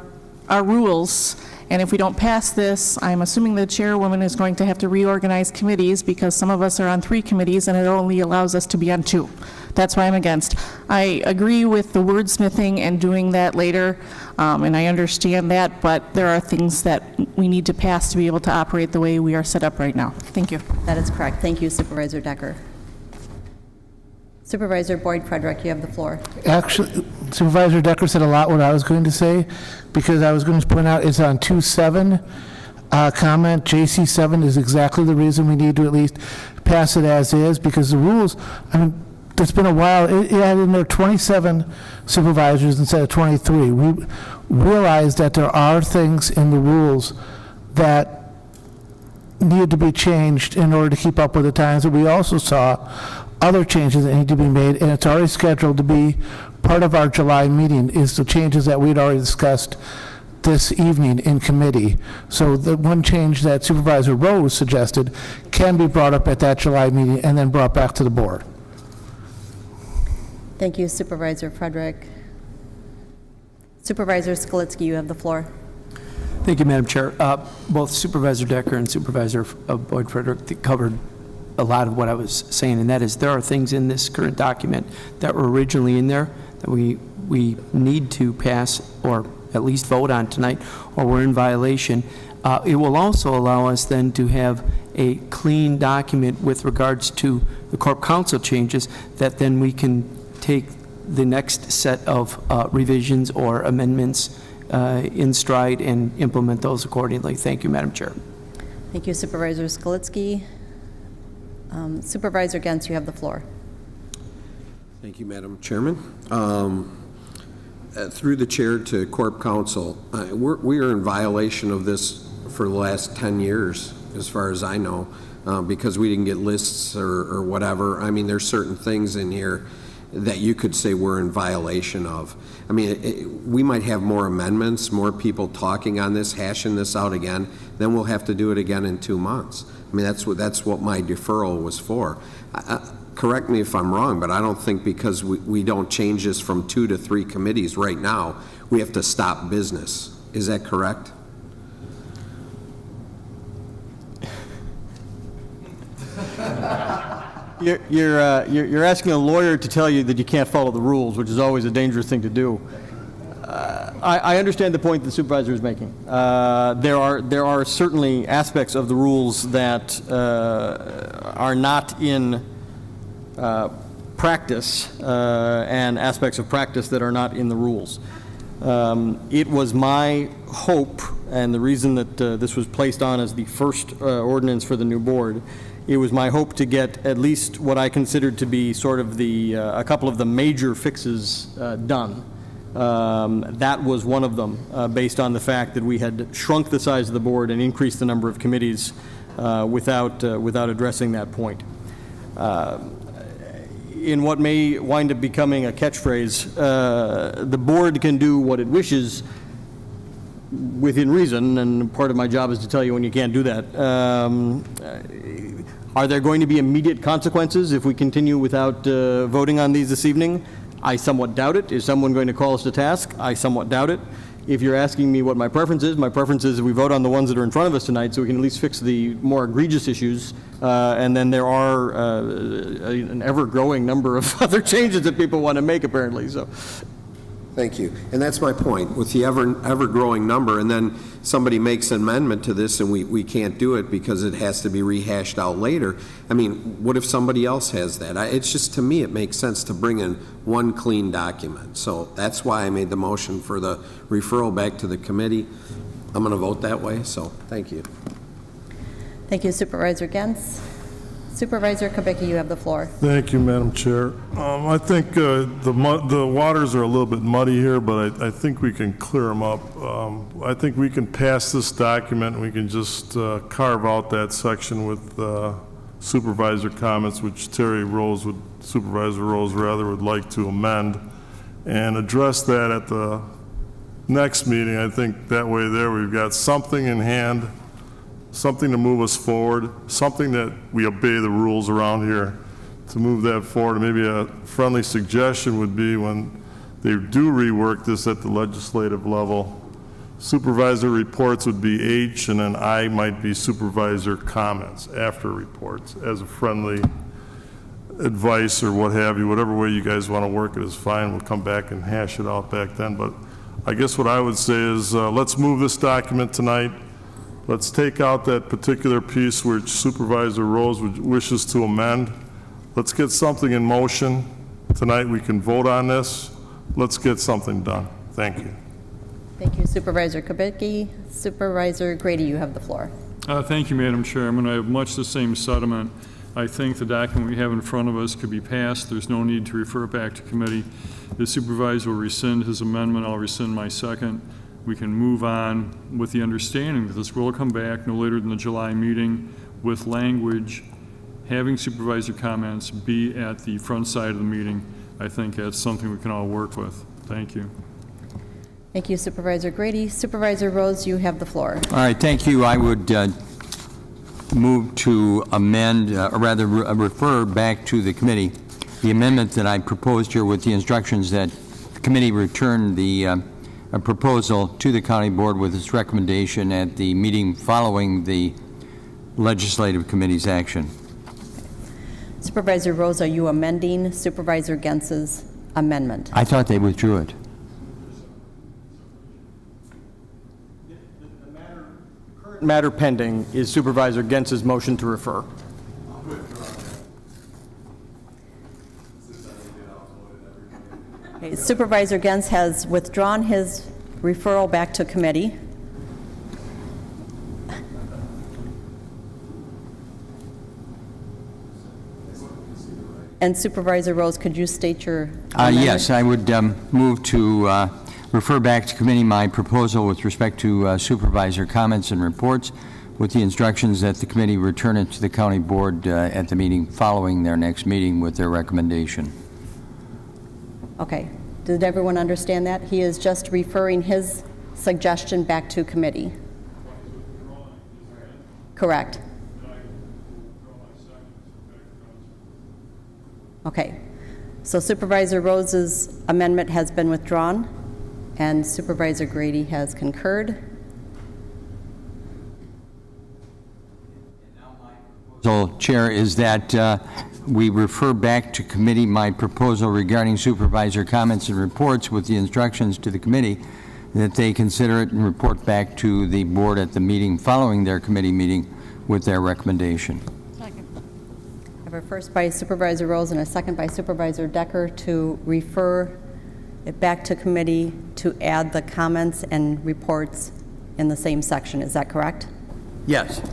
rules, and if we don't pass this, I'm assuming the chairwoman is going to have to reorganize committees because some of us are on 3 committees and it only allows us to be on 2. That's why I'm against. I agree with the wordsmithing and doing that later, and I understand that, but there are things that we need to pass to be able to operate the way we are set up right now. Thank you. That is correct. Thank you, Supervisor Decker. Supervisor Boyd Frederick, you have the floor. Actually, Supervisor Decker said a lot what I was going to say, because I was going to point out it's on 2.7 comment. JC7 is exactly the reason we need to at least pass it as is, because the rules, I mean, it's been a while. It had in there 27 supervisors instead of 23. We realized that there are things in the rules that needed to be changed in order to keep up with the times, but we also saw other changes that need to be made, and it's already scheduled to be part of our July meeting, is the changes that we'd already discussed this evening in committee. So the one change that Supervisor Rose suggested can be brought up at that July meeting and then brought back to the board. Thank you, Supervisor Frederick. Supervisor Skalitsky, you have the floor. Thank you, Madam Chair. Both Supervisor Decker and Supervisor Boyd Frederick covered a lot of what I was saying, and that is there are things in this current document that were originally in there that we need to pass or at least vote on tonight, or we're in violation. It will also allow us then to have a clean document with regards to the Corp Council changes that then we can take the next set of revisions or amendments in stride and implement those accordingly. Thank you, Madam Chair. Thank you, Supervisor Skalitsky. Supervisor Gens, you have the floor. Thank you, Madam Chairman. Through the chair to Corp Council, we are in violation of this for the last 10 years, as far as I know, because we didn't get lists or whatever. I mean, there's certain things in here that you could say we're in violation of. I mean, we might have more amendments, more people talking on this, hashing this out again, then we'll have to do it again in 2 months. I mean, that's what my deferral was for. Correct me if I'm wrong, but I don't think because we don't change this from 2 to 3 committees right now, we have to stop business. Is that correct? You're asking a lawyer to tell you that you can't follow the rules, which is always a dangerous thing to do. I understand the point the supervisor is making. There are certainly aspects of the rules that are not in practice, and aspects of practice that are not in the rules. It was my hope, and the reason that this was placed on as the first ordinance for the new board, it was my hope to get at least what I considered to be sort of a couple of the major fixes done. That was one of them, based on the fact that we had shrunk the size of the board and increased the number of committees without addressing that point. In what may wind up becoming a catchphrase, the board can do what it wishes within reason, and part of my job is to tell you when you can't do that. Are there going to be immediate consequences if we continue without voting on these this evening? I somewhat doubt it. Is someone going to call us to task? I somewhat doubt it. If you're asking me what my preference is that we vote on the ones that are in front of us tonight so we can at least fix the more egregious issues, and then there are an ever-growing number of other changes that people want to make, apparently. So, Thank you. And that's my point, with the ever-growing number, and then somebody makes an amendment to this and we can't do it because it has to be rehashed out later. I mean, what if somebody else has that? It's just, to me, it makes sense to bring in one clean document. So that's why I made the motion for the referral back to the committee. I'm going to vote that way, so thank you. Thank you, Supervisor Gens. Supervisor Kubicki, you have the floor. Thank you, Madam Chair. I think the waters are a little bit muddy here, but I think we can clear them up. I think we can pass this document and we can just carve out that section with supervisor comments, which Supervisor Rose would like to amend, and address that at the next meeting. I think that way there we've got something in hand, something to move us forward, something that we obey the rules around here to move that forward. Maybe a friendly suggestion would be when they do rework this at the legislative level, supervisor reports would be H, and then I might be supervisor comments after reports as a friendly advice or what have you. Whatever way you guys want to work it is fine. We'll come back and hash it out back then. But I guess what I would say is let's move this document tonight. Let's take out that particular piece which Supervisor Rose wishes to amend. Let's get something in motion. Tonight we can vote on this. Let's get something done. Thank you. Thank you, Supervisor Kubicki. Supervisor Grady, you have the floor. Thank you, Madam Chairman. I have much the same sentiment. I think the document we have in front of us could be passed. There's no need to refer it back to committee. The supervisor will rescind his amendment. I'll rescind my second. We can move on with the understanding that this will come back no later than the July meeting with language having supervisor comments be at the front side of the meeting. I think that's something we can all work with. Thank you. Thank you, Supervisor Grady. Supervisor Rose, you have the floor. All right, thank you. I would move to amend, or rather refer back to the committee the amendment that I proposed here with the instructions that the committee return the a proposal to the county board with its recommendation at the meeting following the legislative committee's action. Supervisor Rose, are you amending Supervisor Gens's amendment? I thought they withdrew it. the matter pending is Supervisor Gens's motion to refer. Okay, Supervisor Gens has withdrawn his referral back to committee. And Supervisor Rose, could you state your amendment? Yes, I would move to refer back to committee my proposal with respect to supervisor comments and reports with the instructions that the committee return it to the county board at the meeting following their next meeting with their recommendation. Okay. Did everyone understand that? He is just referring his suggestion back to committee. Correct. Okay. So Supervisor Rose's amendment has been withdrawn, and Supervisor Grady has concurred. Chair, is that we refer back to committee my proposal regarding supervisor comments and reports with the instructions to the committee that they consider it and report back to the board at the meeting following their committee meeting with their recommendation. I have a first by Supervisor Rose and a second by Supervisor Decker to refer it back to committee to add the comments and reports in the same section. Is that correct? Yes.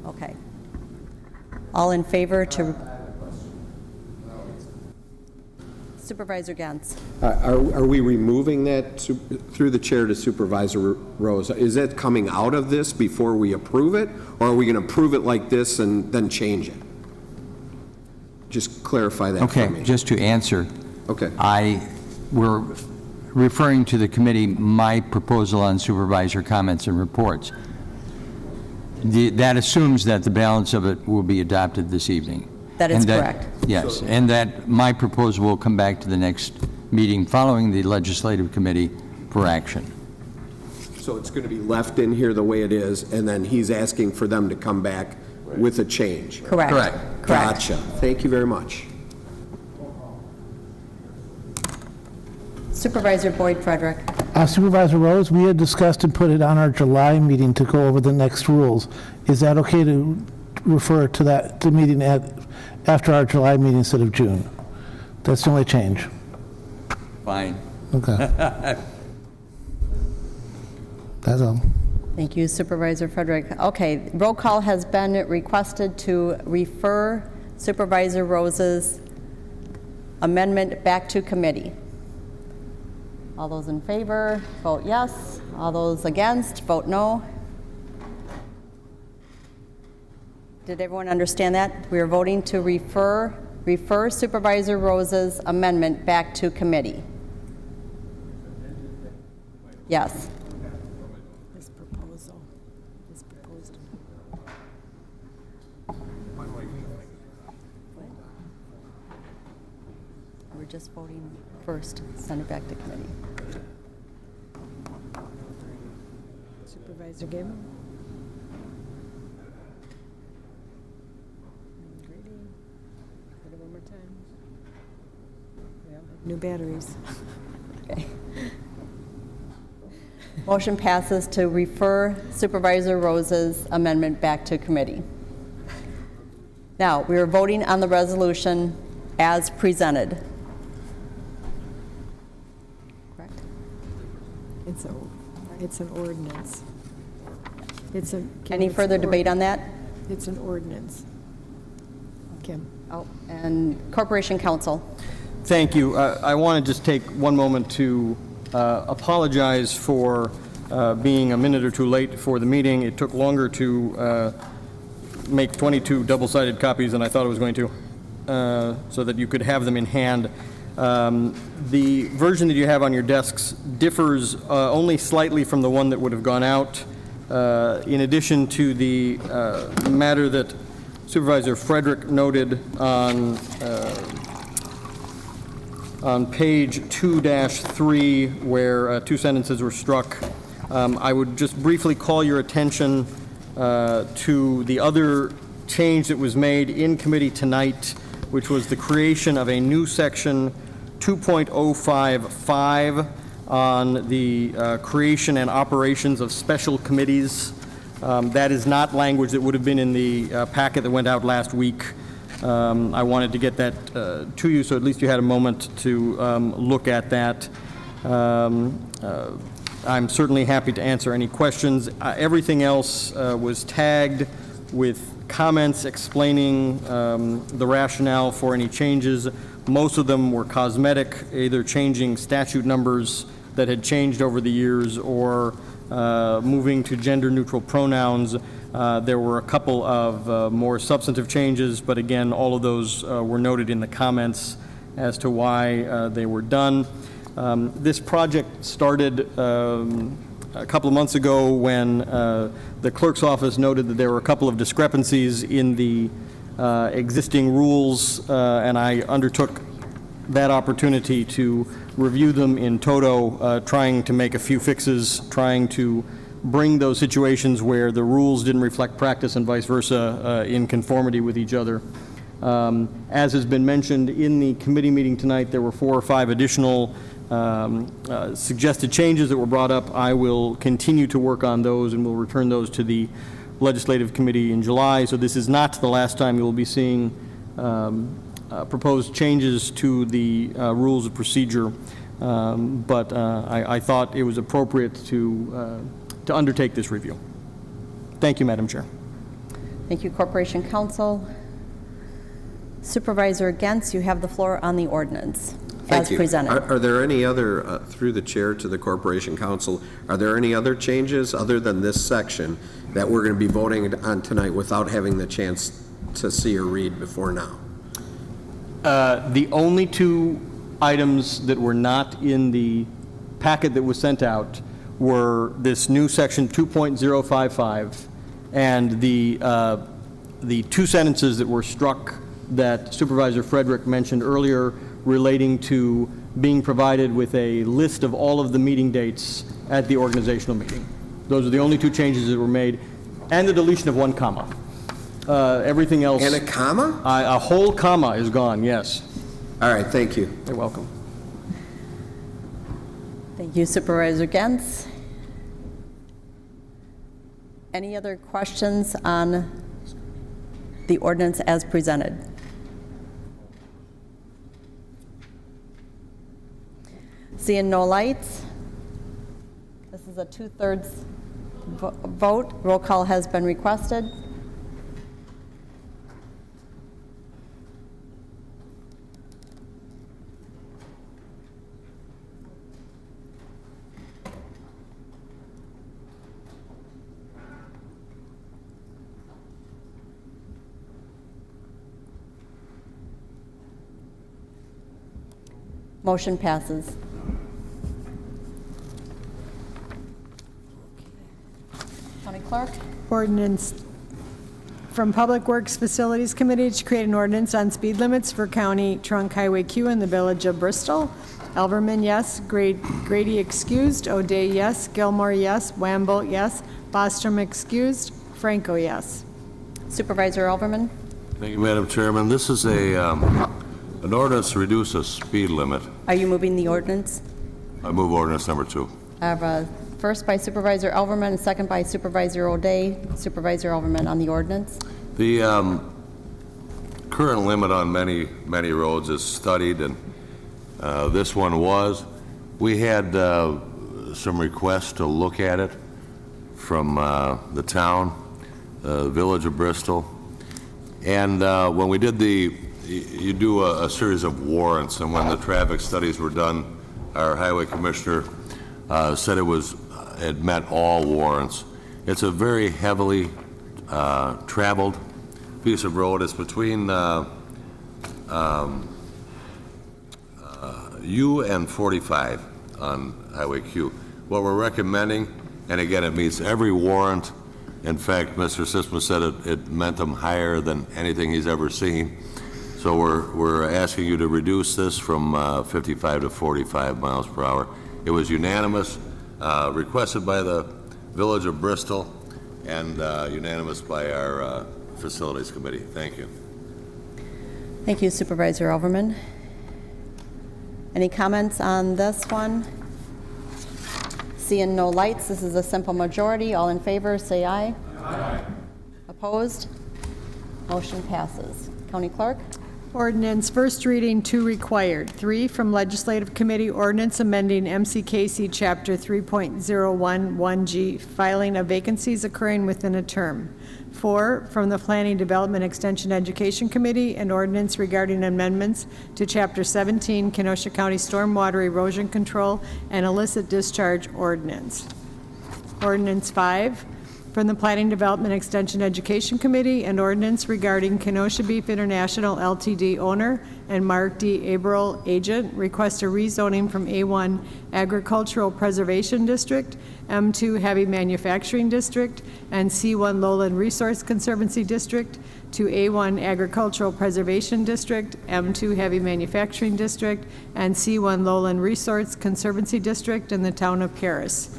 Okay. All in favor to... Supervisor Gantz. Are we removing that through the chair to Supervisor Rose? Is that coming out of this before we approve it? Or are we going to approve it like this and then change it? Just clarify that for me. Okay, just to answer. Okay. We're referring to the committee my proposal on supervisor comments and reports. That assumes that the balance of it will be adopted this evening. That is correct. Yes, and that my proposal will come back to the next meeting following the legislative committee for action. So it's going to be left in here the way it is, and then he's asking for them to come back with a change. Correct. Correct. Gotcha. Thank you very much. Supervisor Boyd Frederick. Supervisor Rose, we had discussed and put it on our July meeting to go over the next rules. Is that okay to refer to that to meeting after our July meeting instead of June? That's the only change. Fine. Okay. That's all. Thank you, Supervisor Frederick. Okay, roll call has been requested to refer Supervisor Rose's amendment back to committee. All those in favor, vote yes. All those against, vote no. Did everyone understand that? We are voting to refer Supervisor Rose's amendment back to committee. Yes. This proposal is proposed. We're just voting first, send it back to committee. Supervisor Gable? Grady? Put it one more time. Well, new batteries. Okay. Motion passes to refer Supervisor Rose's amendment back to committee. Now, we are voting on the resolution as presented. Correct? It's an ordinance. Any further debate on that? It's an ordinance. Kim? Oh, and Corporation Counsel. Thank you. I want to just take one moment to apologize for being a minute or two late for the meeting. It took longer to make 22 double-sided copies than I thought it was going to, so that you could have them in hand. The version that you have on your desks differs only slightly from the one that would have gone out. In addition to the matter that Supervisor Frederick noted on page 2-3, where two sentences were struck, I would just briefly call your attention to the other change that was made in committee tonight, which was the creation of a new section 2.055 on the creation and operations of special committees. That is not language that would have been in the packet that went out last week. I wanted to get that to you, so at least you had a moment to look at that. I'm certainly happy to answer any questions. Everything else was tagged with comments explaining the rationale for any changes. Most of them were cosmetic, either changing statute numbers that had changed over the years or moving to gender-neutral pronouns. There were a couple of more substantive changes, but again, all of those were noted in the comments as to why they were done. This project started a couple of months ago when the clerk's office noted that there were a couple of discrepancies in the existing rules, and I undertook that opportunity to review them in toto, trying to make a few fixes, trying to bring those situations where the rules didn't reflect practice and vice versa in conformity with each other. As has been mentioned in the committee meeting tonight, there were 4 or 5 additional suggested changes that were brought up. I will continue to work on those, and we'll return those to the Legislative Committee in July. So this is not the last time you will be seeing proposed changes to the rules of procedure, but I thought it was appropriate to undertake this review. Thank you, Madam Chair. Thank you, Corporation Counsel. Supervisor Gens, you have the floor on the ordinance as presented. Are there any other, through the chair to the Corporation Counsel, are there any other changes other than this section that we're going to be voting on tonight without having the chance to see or read before now? The only 2 items that were not in the packet that was sent out were this new section 2.055 and the 2 sentences that were struck that Supervisor Frederick mentioned earlier relating to being provided with a list of all of the meeting dates at the organizational meeting. Those are the only 2 changes that were made, and the deletion of 1 comma. Everything else... And a comma? A whole comma is gone, yes. All right, thank you. You're welcome. Thank you, Supervisor Gens. Any other questions on the ordinance as presented? Seeing no lights, this is a 2/3 vote. Roll call has been requested. Motion passes. County Clerk? Ordinance from Public Works Facilities Committee to create an ordinance on speed limits for County Trunk Highway Q in the Village of Bristol. Elverman, yes. Grady excused. O'Day, yes. Gilmore, yes. Wamble, yes. Bostrom excused. Franco, yes. Supervisor Elverman? Thank you, Madam Chairman. This is an ordinance to reduce a speed limit. Are you moving the ordinance? I move ordinance number 2. I have a first by Supervisor Elverman, a second by Supervisor O'Day. Supervisor Elverman on the ordinance. The current limit on many roads is studied, and this one was. We had some requests to look at it from the town, the Village of Bristol, and when we did you do a series of warrants, and when the traffic studies were done, our highway commissioner said it met all warrants. It's a very heavily traveled piece of road. It's between U and 45 on Highway Q. What we're recommending, and again, it meets every warrant. In fact, Mr. Sisma said it meant them higher than anything he's ever seen. So we're asking you to reduce this from 55 to 45 miles per hour. It was unanimous, requested by the Village of Bristol, and unanimous by our Facilities Committee. Thank you. Thank you, Supervisor Elverman. Any comments on this one? Seeing no lights, this is a simple majority. All in favor, say aye. Aye. Opposed? Motion passes. County Clerk? Ordinance, first reading, 2 required. 3 from Legislative Committee, ordinance amending MCKC Chapter 3.011G, filing of vacancies occurring within a term. 4 from the Planning Development Extension Education Committee, an ordinance regarding amendments to Chapter 17, Kenosha County Stormwater Erosion Control and Illicit Discharge Ordinance. Ordinance 5 from the Planning Development Extension Education Committee, an ordinance regarding Kenosha Beef International Ltd. owner and Mark D. Abril agent request a rezoning from A1 Agricultural Preservation District, M2 Heavy Manufacturing District, and C1 Lowland Resource Conservancy District to A1 Agricultural Preservation District, M2 Heavy Manufacturing District, and C1 Lowland Resource Conservancy District in the town of Paris.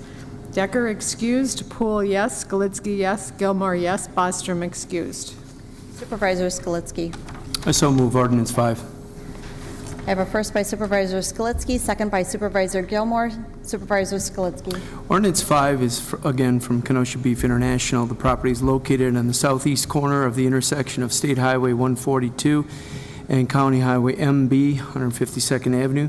Decker excused, Poole, yes, Skalitsky, yes, Gilmore, yes, Bostrom excused. Supervisor Skalitsky. I so move ordinance 5. I have a first by Supervisor Skalitsky, second by Supervisor Gilmore. Supervisor Skalitsky. Ordinance 5 is, again, from Kenosha Beef International. The property is located on the southeast corner of the intersection of State Highway 142 and County Highway MB, 152nd Avenue.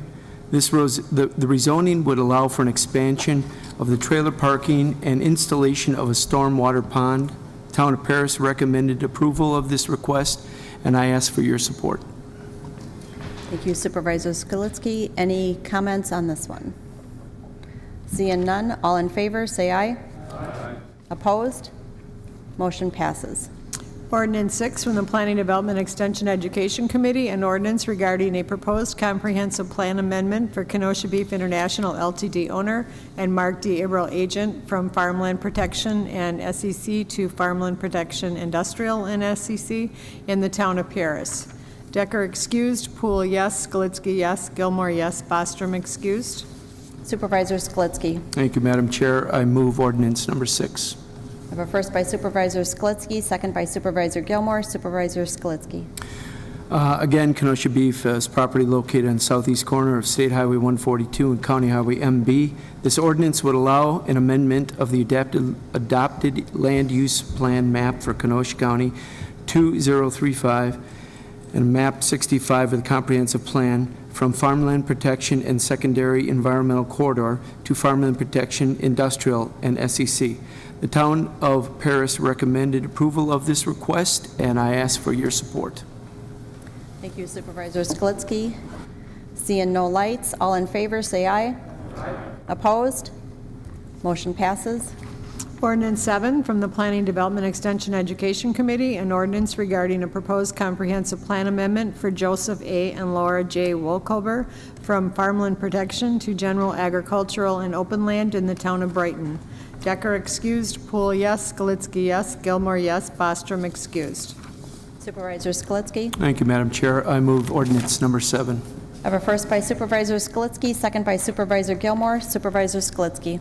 The rezoning would allow for an expansion of the trailer parking and installation of a stormwater pond. Town of Paris recommended approval of this request, and I ask for your support. Thank you, Supervisor Skalitsky. Any comments on this one? Seeing none, all in favor, say aye. Aye. Opposed? Motion passes. Ordinance 6 from the Planning Development Extension Education Committee, an ordinance regarding a proposed comprehensive plan amendment for Kenosha Beef International LTD owner and Mark D. Ibril agent from Farmland Protection and SEC to Farmland Protection Industrial and SEC in the town of Paris. Decker excused, Poole, yes, Skalitsky, yes, Gilmore, yes, Bostrom excused. Supervisor Skalitsky. Thank you, Madam Chair. I move ordinance number 6. I have a first by Supervisor Skalitsky, second by Supervisor Gilmore. Supervisor Skalitsky. Again, Kenosha Beef is property located on the southeast corner of State Highway 142 and County Highway MB. This ordinance would allow an amendment of the adopted land use plan map for Kenosha County 2035 and map 65 of the comprehensive plan from farmland protection and secondary environmental corridor to farmland protection industrial and SEC. The town of Paris recommended approval of this request, and I ask for your support. Thank you, Supervisor Skalitsky. Seeing no lights, all in favor, say aye. Aye. Opposed? Motion passes. Ordinance 7 from the Planning Development Extension Education Committee, an ordinance regarding a proposed comprehensive plan amendment for Joseph A. and Laura J. Wolkover from farmland protection to general agricultural and open land in the town of Brighton. Decker excused, Poole, yes, Skalitsky, yes, Gilmore, yes, Bostrom excused. Supervisor Skalitsky. Thank you, Madam Chair. I move ordinance number 7. I have a first by Supervisor Skalitsky, second by Supervisor Gilmore. Supervisor Skalitsky.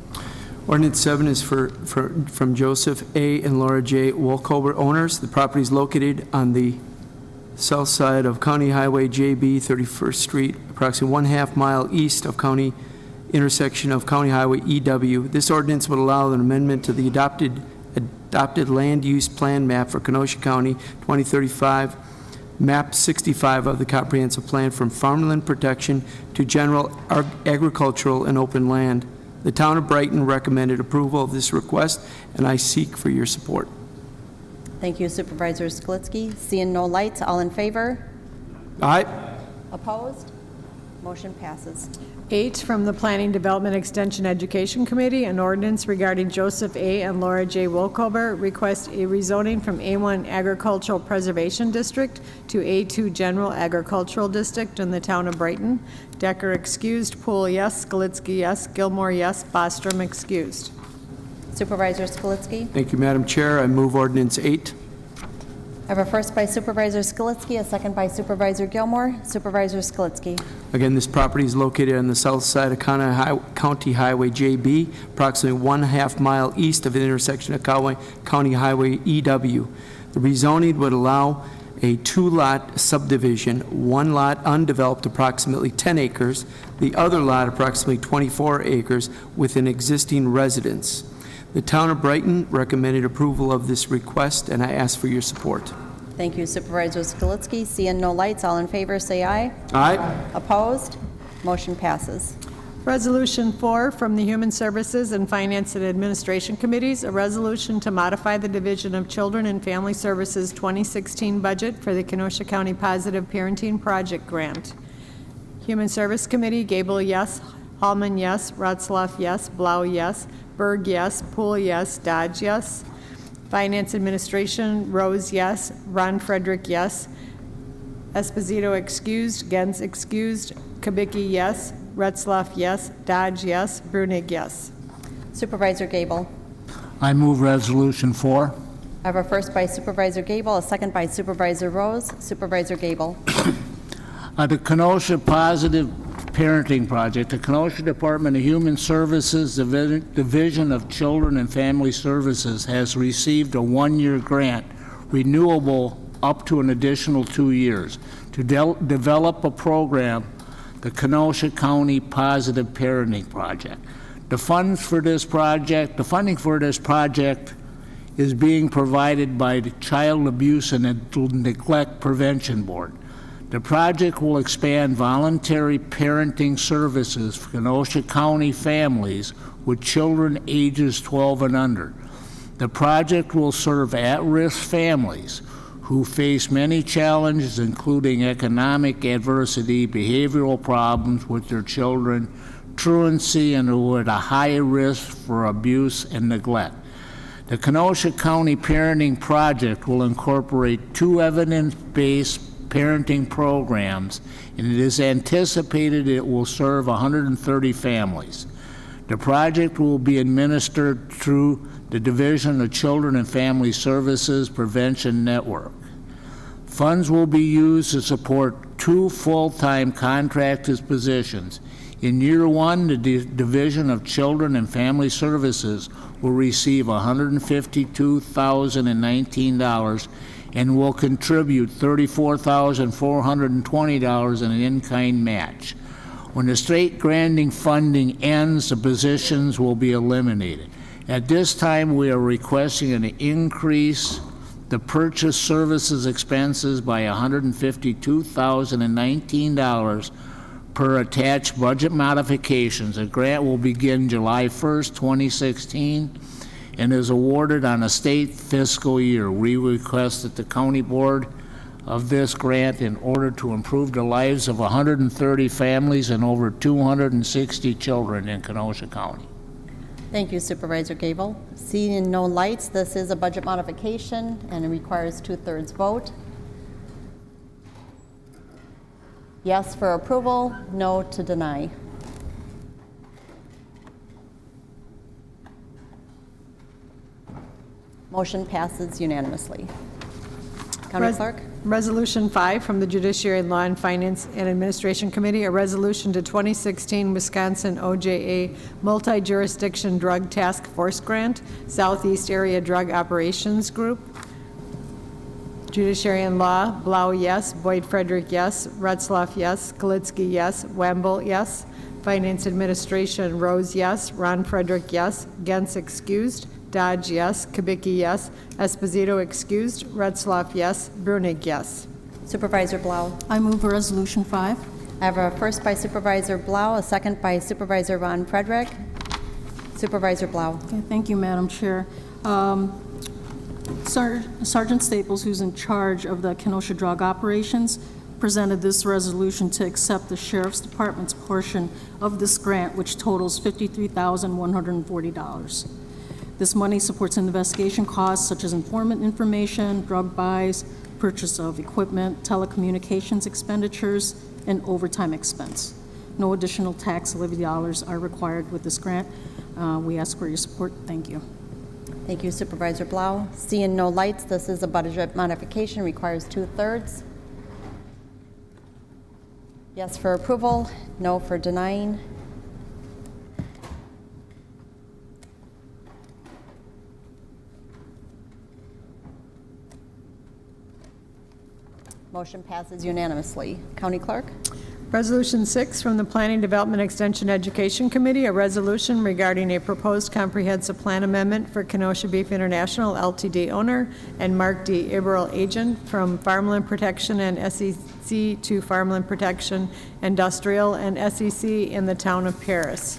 Ordinance 7 is from Joseph A. and Laura J. Wolkover owners. The property is located on the south side of County Highway JB 31st Street, approximately 1/2 mile east of County intersection of County Highway EW. This ordinance would allow an amendment to the adopted land use plan map for Kenosha County 2035, map 65 of the comprehensive plan from farmland protection to general agricultural and open land. The town of Brighton recommended approval of this request, and I seek for your support. Thank you, Supervisor Skalitsky. Seeing no lights, all in favor? Aye. Opposed? Motion passes. 8 from the Planning Development Extension Education Committee, an ordinance regarding Joseph A. and Laura J. Wolkover request a rezoning from A1 Agricultural Preservation District to A2 General Agricultural District in the town of Brighton. Decker excused, Poole, yes, Skalitsky, yes, Gilmore, yes, Bostrom excused. Supervisor Skalitsky. Thank you, Madam Chair. I move ordinance 8. I have a first by Supervisor Skalitsky, a second by Supervisor Gilmore. Supervisor Skalitsky. Again, this property is located on the south side of County Highway JB, approximately 1/2 mile east of the intersection of County Highway EW. The rezoning would allow a 2-lot subdivision, 1 lot undeveloped, approximately 10 acres, the other lot approximately 24 acres with an existing residence. The town of Brighton recommended approval of this request, and I ask for your support. Thank you, Supervisor Skalitsky. Seeing no lights, all in favor, say aye. Aye. Opposed? Motion passes. Resolution 4 from the Human Services and Finance and Administration Committees, a resolution to modify the Division of Children and Family Services 2016 budget for the Kenosha County Positive Parenting Project Grant. Human Service Committee, Gable, yes. Hallman, yes. Ratzlaff, yes. Blau, yes. Berg, yes. Poole, yes. Dodge, yes. Finance Administration, Rose, yes. Ron Frederick, yes. Esposito excused. Gens excused. Kubicki, yes. Retzlaff, yes. Dodge, yes. Brunig, yes. Supervisor Gable. I move Resolution 4. I have a first by Supervisor Gable, a second by Supervisor Rose. Supervisor Gable. The Kenosha Positive Parenting Project, the Kenosha Department of Human Services Division of Children and Family Services has received a one-year grant, renewable up to an additional 2 years, to develop a program, the Kenosha County Positive Parenting Project. The funding for this project is being provided by the Child Abuse and Neglect Prevention Board. The project will expand voluntary parenting services for Kenosha County families with children ages 12 and under. The project will serve at-risk families who face many challenges, including economic adversity, behavioral problems with their children, truancy, and who are at a high risk for abuse and neglect. The Kenosha County Parenting Project will incorporate 2 evidence-based parenting programs, and it is anticipated it will serve 130 families. The project will be administered through the Division of Children and Family Services Prevention Network. Funds will be used to support 2 full-time contracted positions. In year 1, the Division of Children and Family Services will receive $152,019 and will contribute $34,420 in an in-kind match. When the state granting funding ends, the positions will be eliminated. At this time, we are requesting an increase the purchase services expenses by $152,019 per attached budget modifications. The grant will begin July 1st, 2016, and is awarded on a state fiscal year. We request that the county board of this grant in order to improve the lives of 130 families and over 260 children in Kenosha County. Thank you, Supervisor Gable. Seeing no lights, this is a budget modification and it requires 2/3 vote. Yes for approval, no to deny. Motion passes unanimously. County Clerk? Resolution 5 from the Judiciary, Law and Finance and Administration Committee, a resolution to 2016 Wisconsin OJA Multi-Jurisdiction Drug Task Force Grant, Southeast Area Drug Operations Group. Judiciary and Law, Blau, yes. Boyd Frederick, yes. Retzloff, yes. Kalitzky, yes. Wamble, yes. Finance Administration, Rose, yes. Ron Frederick, yes. Gens excused. Dodge, yes. Kubicki, yes. Esposito excused. Retzloff, yes. Brunig, yes. Supervisor Blau. I move Resolution 5. I have a first by Supervisor Blau, a second by Supervisor Ron Frederick. Supervisor Blau. Okay, thank you, Madam Chair. Sergeant Staples, who's in charge of the Kenosha drug operations, presented this resolution to accept the Sheriff's Department's portion of this grant, which totals $53,140. This money supports investigation costs such as informant information, drug buys, purchase of equipment, telecommunications expenditures, and overtime expense. No additional tax levy dollars are required with this grant. We ask for your support. Thank you. Thank you, Supervisor Blau. Seeing no lights, this is a budget modification, requires 2/3. Yes for approval, no for denying. Motion passes unanimously. County Clerk? Resolution 6 from the Planning, Development, Extension, Education Committee, a resolution regarding a proposed comprehensive plan amendment for Kenosha Beef International LTD owner and Mark D. Iberl agent from Farmland Protection and SEC to Farmland Protection Industrial and SEC in the town of Paris.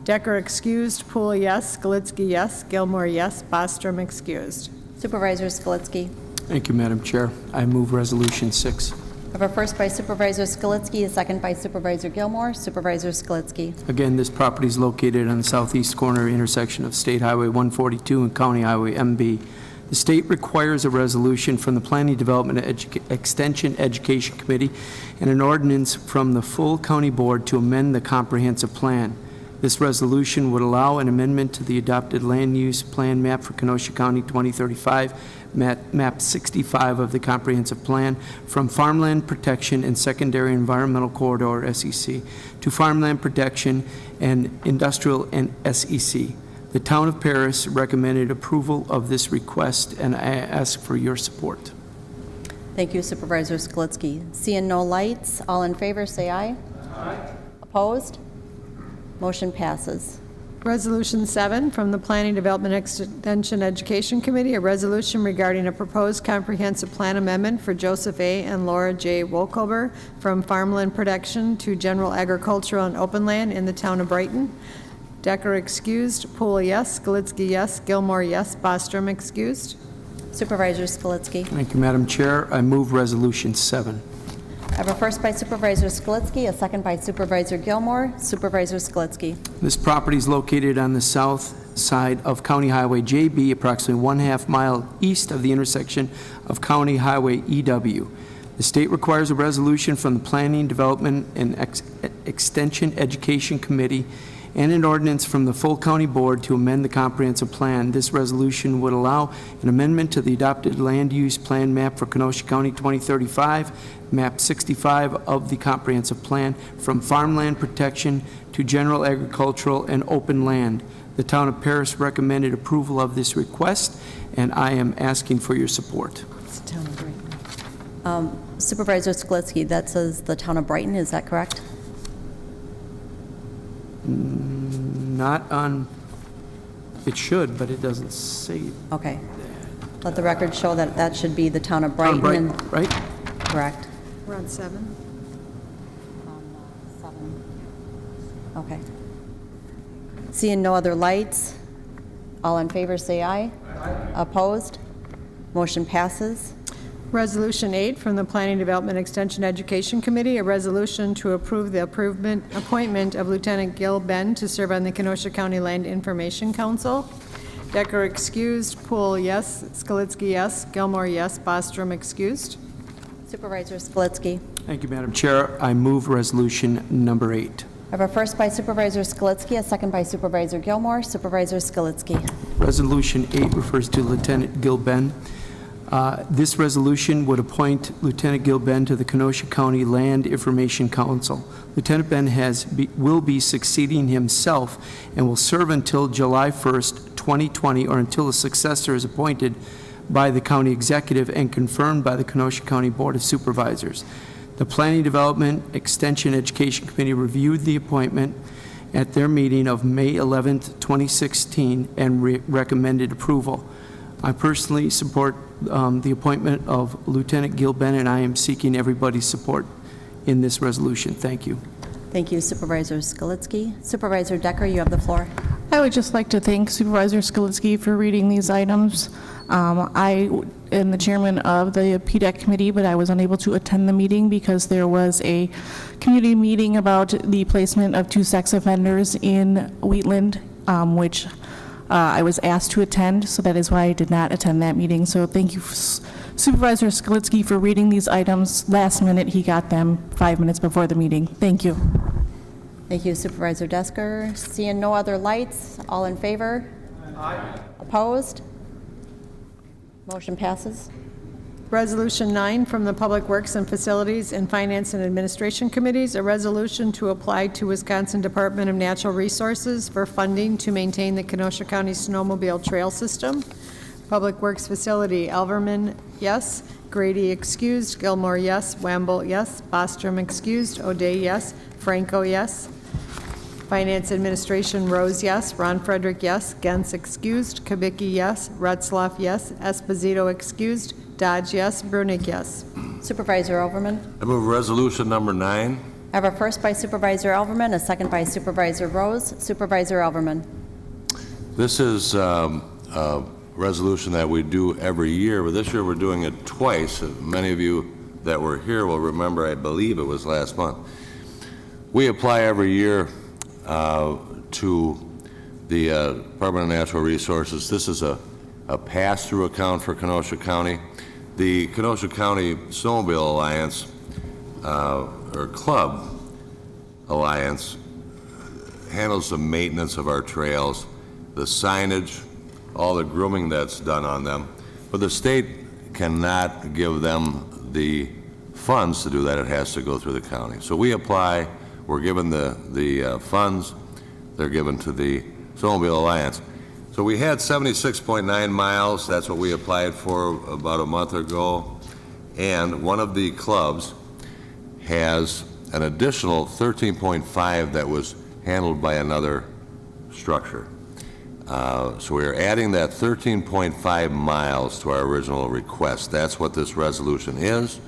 Decker excused, Poole yes, Skalitzky yes, Gilmore yes, Bostrom excused. Supervisor Skalitzky. Thank you, Madam Chair. I move Resolution 6. I have a first by Supervisor Skalitzky, a second by Supervisor Gilmore. Supervisor Skalitzky. Again, this property is located on the southeast corner intersection of State Highway 142 and County Highway MB. The state requires a resolution from the Planning, Development, Extension, Education Committee and an ordinance from the full county board to amend the comprehensive plan. This resolution would allow an amendment to the adopted land use plan map for Kenosha County 2035 map 65 of the comprehensive plan, from farmland protection and secondary environmental corridor, SEC, to farmland protection and industrial and SEC. The town of Paris recommended approval of this request, and I ask for your support. Thank you, Supervisor Skalitsky. Seeing no lights, all in favor, say aye. Aye. Opposed? Motion passes. Resolution 7 from the Planning Development Extension Education Committee, a resolution regarding a proposed comprehensive plan amendment for Joseph A. and Laura J. Wolkover from farmland production to general agricultural and open land in the town of Brighton. Decker excused, Poole yes, Skalitsky yes, Gilmore yes, Bostrom excused. Supervisor Skalitsky. Thank you, Madam Chair. I move Resolution 7. I have a first by Supervisor Skalitsky, a second by Supervisor Gilmore. Supervisor Skalitsky. This property is located on the south side of County Highway JB, approximately 1/2 mile east of the intersection of County Highway EW. The state requires a resolution from the Planning, Development, and Extension Education Committee and an ordinance from the full county board to amend the comprehensive plan. This resolution would allow an amendment to the adopted land use plan map for Kenosha County 2035, map 65 of the comprehensive plan, from farmland protection to general agricultural and open land. The town of Paris recommended approval of this request, and I am asking for your support. It's the town of Brighton. Supervisor Skalitsky, that says the town of Brighton, is that correct? Not on, it should, but it doesn't say. Okay. Let the record show that that should be the town of Town Brighton. of Brighton, right? Correct. We're on 7. 7. Okay. Seeing no other lights, all in favor say aye. Aye. Opposed? Motion passes. Resolution 8 from the Planning Development Extension Education Committee, a resolution to approve the appointment of Lieutenant Gil Ben to serve on the Kenosha County Land Information Council. Decker excused, Poole yes, Skalitsky yes, Gilmore yes, Bostrom excused. Supervisor Skalitsky. Thank you, Madam Chair. I move resolution number 8. I have a first by Supervisor Skalitsky, a second by Supervisor Gilmore. Supervisor Skalitsky. Resolution 8 refers to Lieutenant Gil Ben. This resolution would appoint Lieutenant Gil Ben to the Kenosha County Land Information Council. Lieutenant Ben will be succeeding himself and will serve until July 1st, 2020, or until a successor is appointed by the county executive and confirmed by the Kenosha County Board of Supervisors. The Planning Development Extension Education Committee reviewed the appointment at their meeting of May 11th, 2016, and recommended approval. I personally support the appointment of Lieutenant Gil Ben, and I am seeking everybody's support in this resolution. Thank you. Thank you, Supervisor Skalitsky. Supervisor Decker, you have the floor. I would just like to thank Supervisor Skalitsky for reading these items. I am the chairman of the PDEC committee, but I was unable to attend the meeting because there was a community meeting about the placement of 2 sex offenders in Wheatland, which I was asked to attend, so that is why I did not attend that meeting. So thank you, Supervisor Skalitsky, for reading these items. Last minute, he got them 5 minutes before the meeting. Thank you. Thank you, Supervisor Desker. Seeing no other lights, all in favor? Aye. Opposed? Motion passes. Resolution 9 from the Public Works and Facilities and Finance and Administration Committees, a resolution to apply to Wisconsin Department of Natural Resources for funding to maintain the Kenosha County Snowmobile Trail System. Public Works Facility, Elverman, yes. Grady excused. Gilmore, yes. Wamble, yes. Bostrom excused. O'Day, yes. Franco, yes. Finance Administration, Rose, yes. Ron Frederick, yes. Gens excused. Kubicki, yes. Retzloff, yes. Esposito excused. Dodge, yes. Brunig, yes. Supervisor Overman. I move resolution number 9. I have a first by Supervisor Elverman, a second by Supervisor Rose. Supervisor Elverman. This is a resolution that we do every year, but this year we're doing it twice. Many of you that were here will remember, I believe it was last month. We apply every year to the Department of Natural Resources. This is a pass-through account for Kenosha County. The Kenosha County Snowmobile Alliance, or Club Alliance, handles the maintenance of our trails, the signage, all the grooming that's done on them. But the state cannot give them the funds to do that. It has to go through the county. So we apply, we're given the funds, they're given to the Snowmobile Alliance. So we had 76.9 miles, that's what we applied for about a month ago, and one of the clubs has an additional 13.5 that was handled by another structure. So we're adding that 13.5 miles to our original request. That's what this resolution is.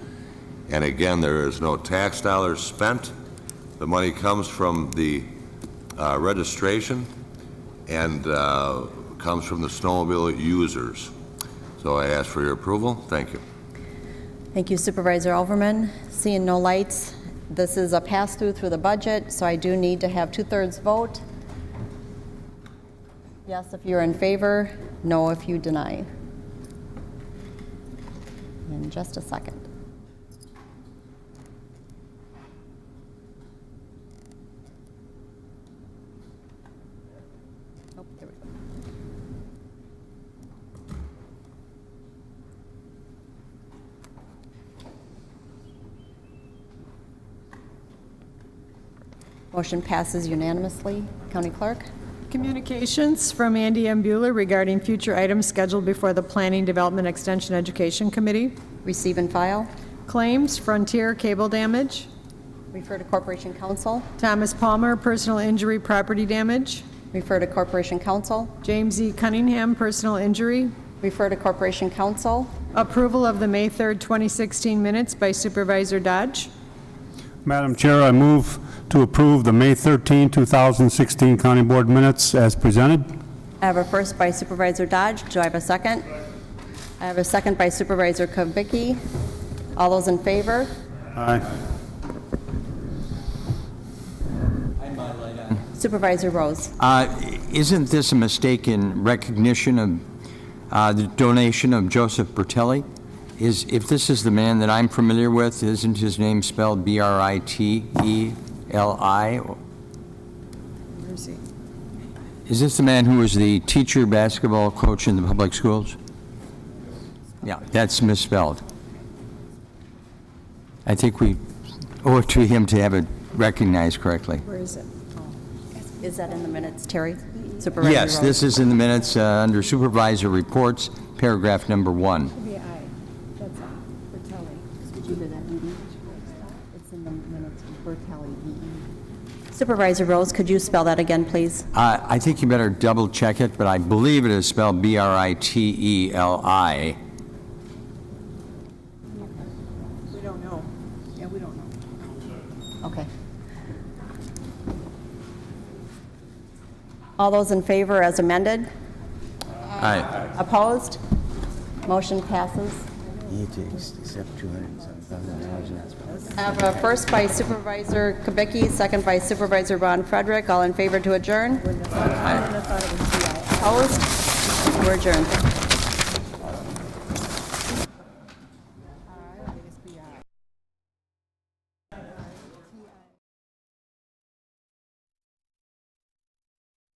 And again, there is no tax dollars spent. The money comes from the registration and comes from the snowmobile users. So I ask for your approval. Thank you. Thank you, Supervisor Overman. Seeing no lights, this is a pass-through through the budget, so I do need to have 2/3 vote. Yes if you're in favor, no if you deny. In just a second. Oh, there we go. Motion passes unanimously. County Clerk? Communications from Andy M. Bueller regarding future items scheduled before the Planning, Development, Extension, Education Committee. Receive and file. Claims, Frontier Cable Damage. Refer to Corporation Council. Thomas Palmer, Personal Injury Property Damage. Refer to Corporation Council. James E. Cunningham, Personal Injury. Refer to Corporation Council. Approval of the May 3rd, 2016 minutes by Supervisor Dodge. Madam Chair, I move to approve the May 13, 2016 County Board minutes as presented. I have a first by Supervisor Dodge. Do I have a second? I have a second by Supervisor Kubicki. All those in favor? Aye. Supervisor Rose. Isn't this a mistaken recognition of the donation of Joseph Bertelli? If this is the man that I'm familiar with, isn't his name spelled Briteli? Where is he? Is this the man who was the teacher basketball coach in the public schools? Yeah, that's misspelled. I think we owe it to him to have it recognized correctly. Where is it? Is that in the minutes, Terry? Supervisor Yes, Rose. this is in the minutes under Supervisor Reports, paragraph number 1. That's Bertelli. Did you hear that, Edie? It's in the minutes for Bertelli, Supervisor Rose, could you spell that again, please? I think you better double check it, but I believe it is spelled Briteli. We don't know. Yeah, we don't know. Okay. All those in favor as amended? Aye. Opposed? Motion passes. You need to accept $207,000. I have a first by Supervisor Kubicki, second by Supervisor Ron Frederick. All in favor to adjourn? Opposed? We're adjourned.